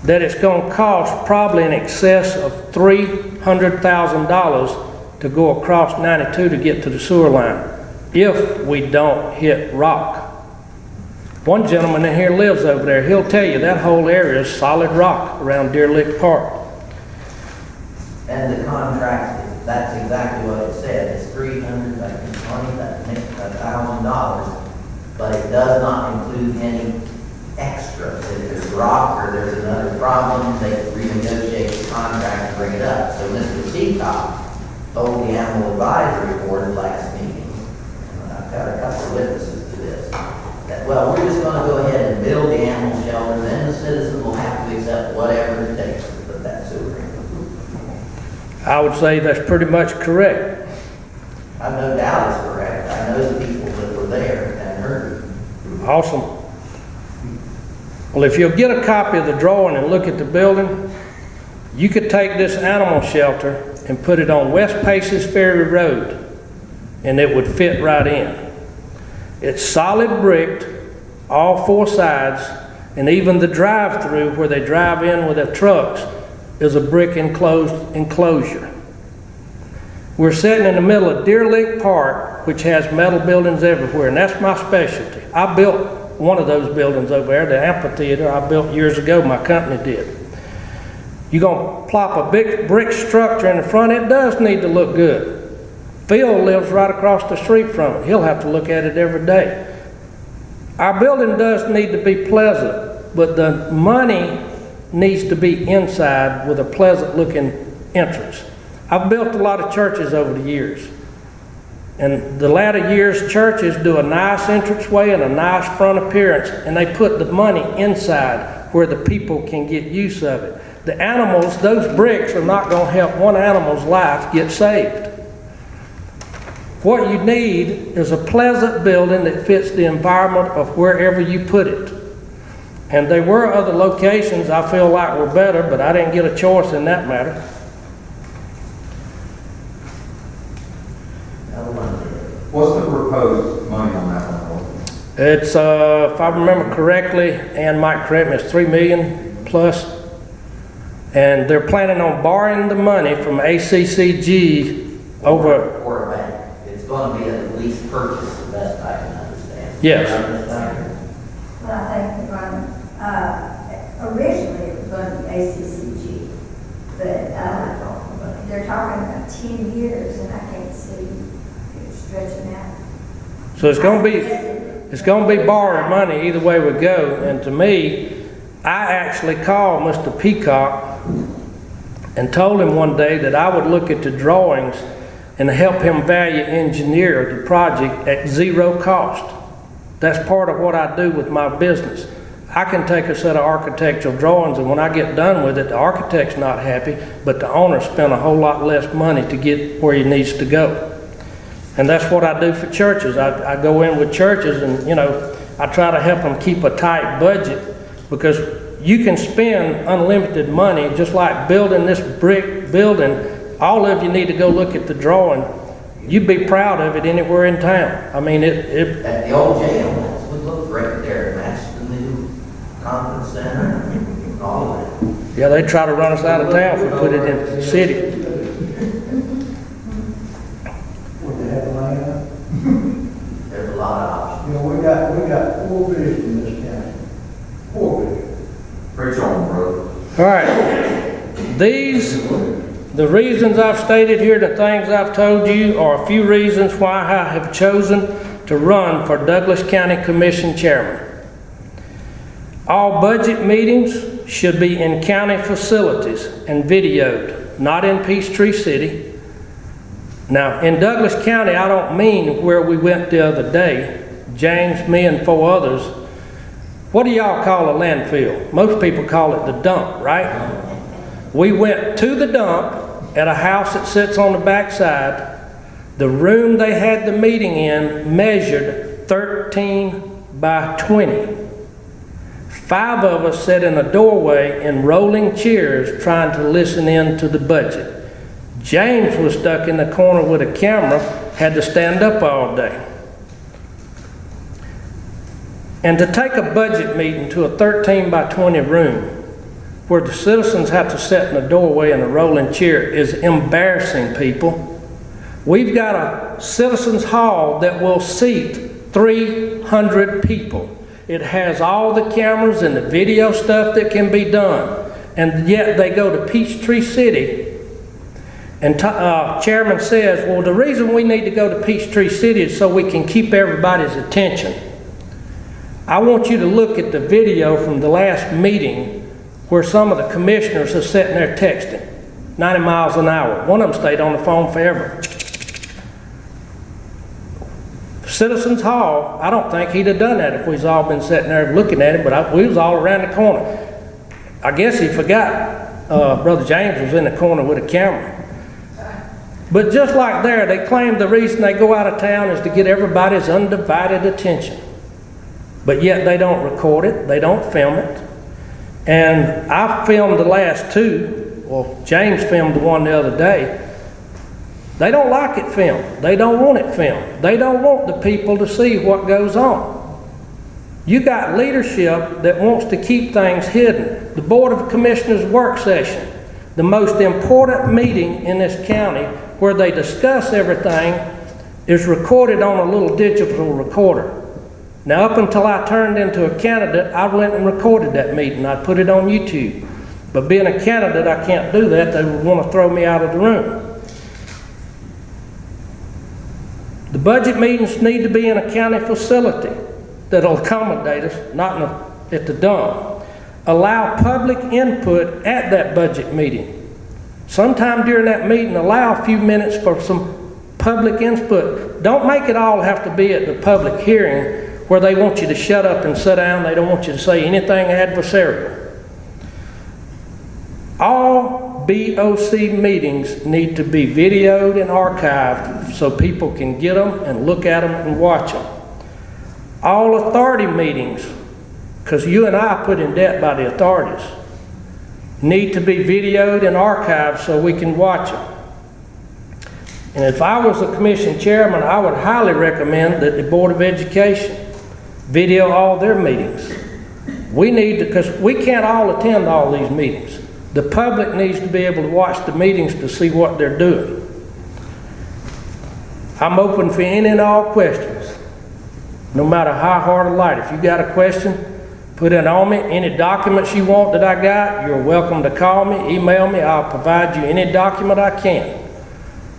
that it's going to cost probably in excess of $300,000 to go across 92 to get to the sewer line if we don't hit rock. One gentleman in here lives over there. He'll tell you that whole area is solid rock around Deer Lick Park. And the contract, that's exactly what it said. It's $320,000, but it does not include any extras. If there's rock or there's another problem, they renegotiate the contract and bring it up. So Mr. Seacock told the Animal Advisory Board last meeting, and I've got a couple of witnesses to this, that, well, we're just going to go ahead and build the animal shelter, and then the citizens will have to accept whatever it takes to put that sewer in. I would say that's pretty much correct. I've no doubt it's correct. I know the people that were there and heard it. Awesome. Well, if you'll get a copy of the drawing and look at the building, you could take this animal shelter and put it on West Paces Ferry Road, and it would fit right in. It's solid bricked, all 4 sides, and even the drive-through where they drive in with their trucks is a brick enclosure. We're sitting in the middle of Deer Lick Park, which has metal buildings everywhere, and that's my specialty. I built one of those buildings over there, the amphitheater I built years ago, my company did. You're gonna plop a big brick structure in the front, it does need to look good. Phil lives right across the street from it. He'll have to look at it every day. Our building does need to be pleasant, but the money needs to be inside with a pleasant looking entrance. I've built a lot of churches over the years. And the latter years, churches do a nice entranceway and a nice front appearance, and they put the money inside where the people can get use of it. The animals, those bricks are not going to help one animal's life get saved. What you need is a pleasant building that fits the environment of wherever you put it. And there were other locations I feel like were better, but I didn't get a choice in that matter. What's the proposed money on that one? It's, if I remember correctly, Ann might correct me, it's $3 million plus. And they're planning on borrowing the money from ACCG over, Or a bank. It's going to be a lease purchase, the best I can understand. Yes. Well, I think originally it was going to be ACCG, but they're talking about 10 years, and I can't see it stretching out. so it's gonna be borrowed money either way we go. And to me, I actually called Mr. Peacock and told him one day that I would look at the drawings and help him value engineer the project at zero cost. That's part of what I do with my business. I can take a set of architectural drawings, and when I get done with it, the architect's not happy, but the owner spent a whole lot less money to get where he needs to go. And that's what I do for churches. I go in with churches and, you know, I try to help them keep a tight budget, because you can spend unlimited money just like building this brick building. All of you need to go look at the drawing. You'd be proud of it anywhere in town. I mean, At the old jail, that would look great there, match the new conference center, and all of that. yeah, they try to run us out of town if we put it in the city. Would they have land? There's a lot of options. You know, we got 4 visions in this county. 4 visions. Preach on, brother. All right, the reasons I've stated here, the things I've told you, are a few reasons why I have chosen to run for Douglas County Commission Chairman. All budget meetings should be in county facilities and videoed, not in Peachtree City. Now, in Douglas County, I don't mean where we went the other day, James, me, and 4 others. What do y'all call a landfill? Most people call it the dump, right? We went to the dump at a house that sits on the backside. The room they had the meeting in measured 13 by 20. 5 of us sat in a doorway in rolling chairs trying to listen in to the budget. James was stuck in the corner with a camera, had to stand up all day. And to take a budget meeting to a 13 by 20 room where the citizens have to sit in a doorway in a rolling chair is embarrassing, people. We've got a citizens hall that will seat 300 people. It has all the cameras and the video stuff that can be done. And yet they go to Peachtree City, and Chairman says, well, the reason we need to go to Peachtree City is so we can keep everybody's attention. I want you to look at the video from the last meeting where some of the commissioners are sitting there texting, 90 miles an hour. One of them stayed on the phone forever. Citizens Hall, I don't think he'd have done that if we'd all been sitting there looking at him, but we was all around the corner. I guess he forgot Brother James was in the corner with a camera. But just like there, they claim the reason they go out of town is to get everybody's undivided attention. But yet they don't record it, they don't film it. And I filmed the last 2, well, James filmed the one the other day. They don't like it filmed. They don't want it filmed. They don't want the people to see what goes on. You got leadership that wants to keep things hidden. The Board of Commissioners work session, the most important meeting in this county where they discuss everything, is recorded on a little digital recorder. Now, up until I turned into a candidate, I went and recorded that meeting. I put it on YouTube. But being a candidate, I can't do that. They would want to throw me out of the room. The budget meetings need to be in a county facility that'll accommodate us, not at the dump. Allow public input at that budget meeting. Sometime during that meeting, allow a few minutes for some public input. Don't make it all have to be at the public hearing where they want you to shut up and sit down. They don't want you to say anything adversarial. All BOC meetings need to be videoed and archived so people can get them and look at them and watch them. All authority meetings, because you and I are put in debt by the authorities, need to be videoed and archived so we can watch them. And if I was a commission chairman, I would highly recommend that the Board of Education video all their meetings. We need to, because we can't all attend all these meetings. The public needs to be able to watch the meetings to see what they're doing. I'm open for any and all questions, no matter how hard or light. If you got a question, put it on me. Any documents you want that I got, you're welcome to call me, email me. I'll provide you any document I can,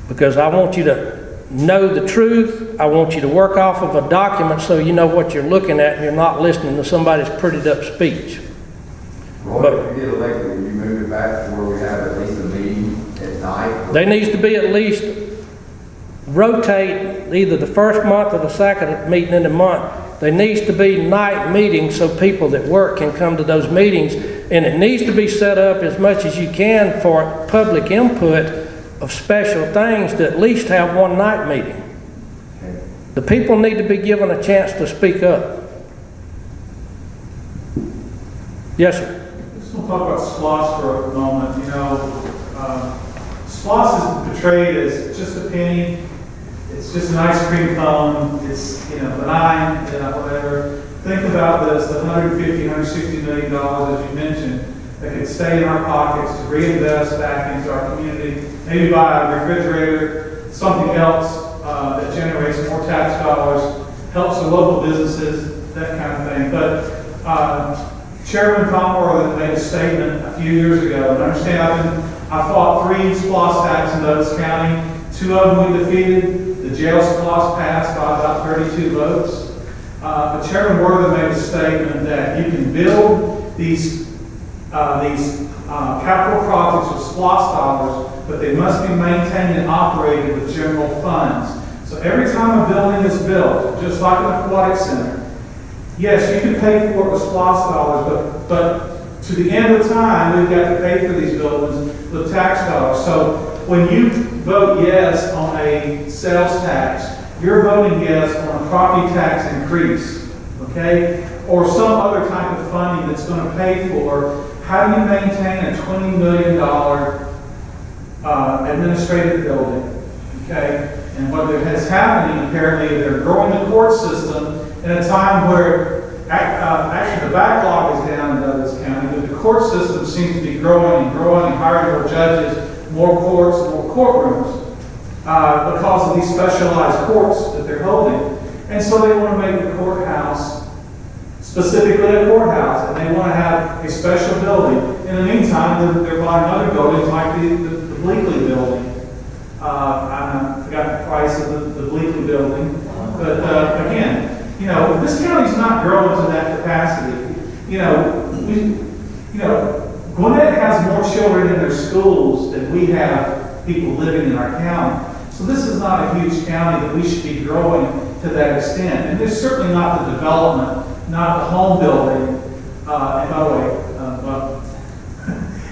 because I want you to know the truth. I want you to work off of a document so you know what you're looking at and you're not listening to somebody's prettied up speech. Roy, if you get elected, will you move it back to where we have at least a meeting at night? There needs to be at least rotate either the first month or the second meeting in the month. There needs to be night meetings so people that work can come to those meetings, and it needs to be set up as much as you can for public input of special things to at least have one night meeting. Okay. The people need to be given a chance to speak up. Yes, sir. Let's talk about SPLOST for a moment. You know, SPLOST is portrayed as just a penny. It's just an ice cream cone. It's, benign, whatever. Think about this, the $150, $160 million, as you mentioned, that could stay in our pockets to reinvest back into our community, maybe buy a refrigerator, something else that generates more tax dollars, helps the local businesses, that kind of thing. But Chairman Pomeroy made a statement a few years ago, and understand I fought 3 SPLOST tax in Douglas County. 2 of them we defeated. The jail SPLOST passed by about 32 votes. But Chairman Worthen made a statement that you can build these capital projects with SPLOST dollars, but they must be maintained and operated with general funds. So every time a building is built, just like an aquatic center, yes, you can pay for it with SPLOST dollars, but to the end of time, we've got to pay for these buildings with tax dollars. So when you vote yes on a sales tax, you're voting yes on a property tax increase, okay? Or some other type of funding that's going to pay for, how do you maintain a $20 million administrative building, okay? And what has happening, apparently, they're growing the court system in a time where actually the backlog is down in Douglas County, but the court system seems to be growing and growing and hiring more judges, more courts, more courtrooms because of these specialized courts that they're holding. And so they want to make the courthouse specifically a courthouse, and they want to have a special building. In the meantime, they're buying other buildings like the Bleakley building. I forgot the price of the Bleakley building, but again, this county's not growing to that capacity. Gwinnett has more children in their schools than we have people living in our county. So this is not a huge county that we should be growing to that extent. And there's certainly not the development, not the home building. And by the way,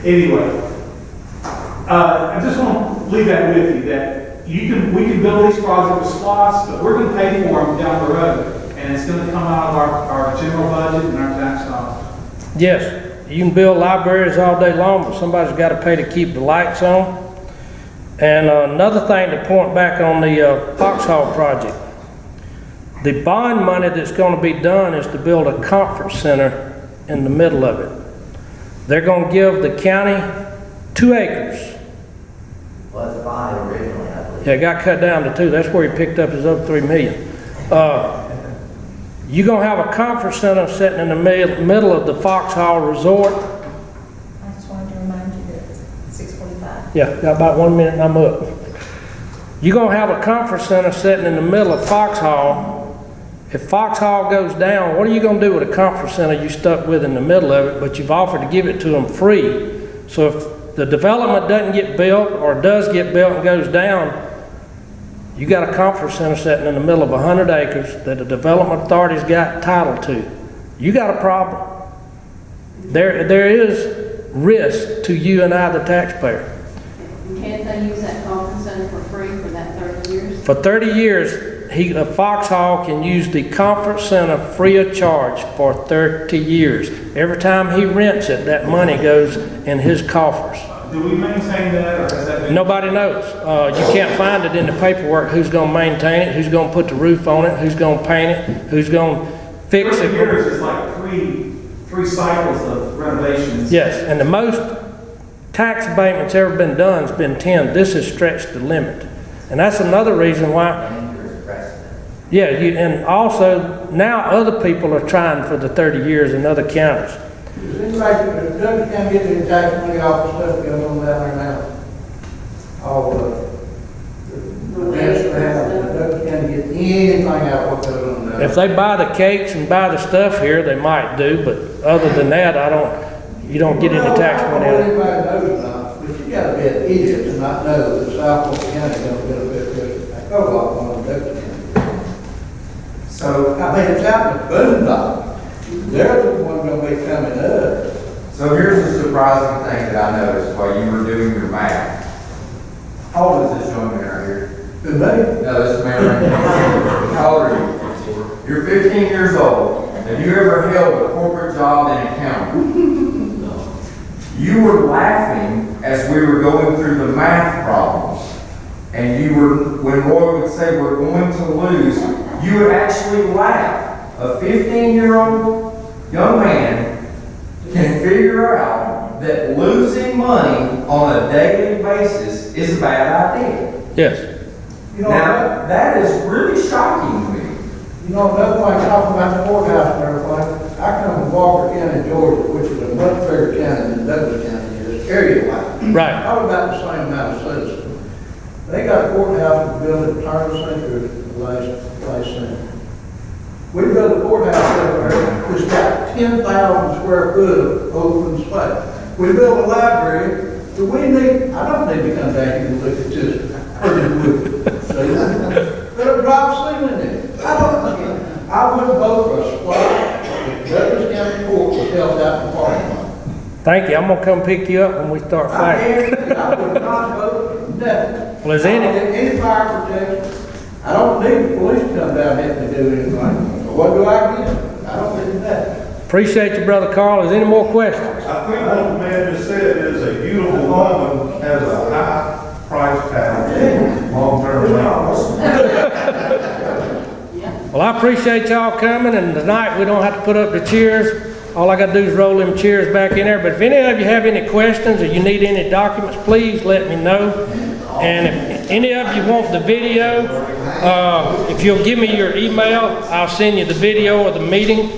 anyway, I just want to leave that with you, that we can build these projects with SPLOST, but we're going to pay for them down the road. And it's going to come out of our general budget and our tax dollars. Yes, you can build libraries all day long, but somebody's got to pay to keep the lights on. And another thing to point back on the Foxhall project, the bond money that's going to be done is to build a conference center in the middle of it. They're going to give the county 2 acres. Well, it's 5 originally, I believe. Yeah, it got cut down to 2. That's where he picked up his other $3 million. You're gonna have a conference center sitting in the middle of the Foxhall Resort. I just wanted to remind you that it's 6:45. Yeah, got about 1 minute and I'm up. You're gonna have a conference center sitting in the middle of Foxhall. If Foxhall goes down, what are you gonna do with a conference center you stuck with in the middle of it, but you've offered to give it to them free? So if the development doesn't get built, or does get built and goes down, you got a conference center sitting in the middle of 100 acres that the development authority's got title to. You got a problem. There is risk to you and I, the taxpayer. Can't they use that conference center for free for that 30 years? For 30 years, Foxhall can use the conference center free of charge for 30 years. Every time he rents it, that money goes in his coffers. Do we maintain that, or has that been? Nobody knows. You can't find it in the paperwork who's gonna maintain it, who's gonna put the roof on it, who's gonna paint it, who's gonna fix 30 it. years is like three cycles of renovations. Yes, and the most tax abatements ever been done has been 10. This has stretched the limit. And that's another reason why, Dangerous precedent. yeah, and also now other people are trying for the 30 years in other counties. Does anybody, Douglas County get any tax money off the stuff going on down there now? All the Douglas County get anything out of what goes on down there? If they buy the cakes and buy the stuff here, they might do, but other than that, you don't get any tax money out of it. I don't know if anybody knows or not, but you gotta be an idiot to not know that Southwest County don't benefit this. I go off on Douglas County. So, I mean, it's happening, Boondoggle. They're the one gonna be coming up. so here's the surprising thing that I noticed while you were doing your math. How old is this young man right here? Do they? No, this man right here. How old are you? You're 15 years old. Have you ever held a corporate job in accounting? You were laughing as we were going through the math problems. And you were, when Roy would say we're going to lose, you would actually laugh. A 15-year-old young man can figure out that losing money on a daily basis is a bad idea. Yes. You know, Now, that is really shocking to me. you know, another thing, talking about the courthouse and everything, I come from Walker County, Georgia, which is a much bigger county than Douglas County is, area-wise. Right. Probably about the same amount of citizens. They got a courthouse built at the turn of the century, the last century. We built a courthouse over there, it's got 10,000 square foot of open space. We built a library, do we need, I don't need to come back and look at this, pretty wood. Put a drop ceiling in it. I wouldn't vote for a spot if Douglas County Court was held out in the parking lot. Thank you. I'm gonna come pick you up when we start I fighting. guarantee you, I would not vote for nothing. Well, is I don't any- need any fire protection. I don't need the police to come down here to do anything. So what do I get? I don't need that. Appreciate you, Brother Carl. Is there any more questions? I think what the man just said is a beautiful home has a high price tag, long-term rentals. Well, I appreciate y'all coming, and tonight we don't have to put up the chairs. All I gotta do is roll them chairs back in there. But if any of you have any questions or you need any documents, please let me know. And if any of you want the video, if you'll give me your email, I'll send you the video of the meeting.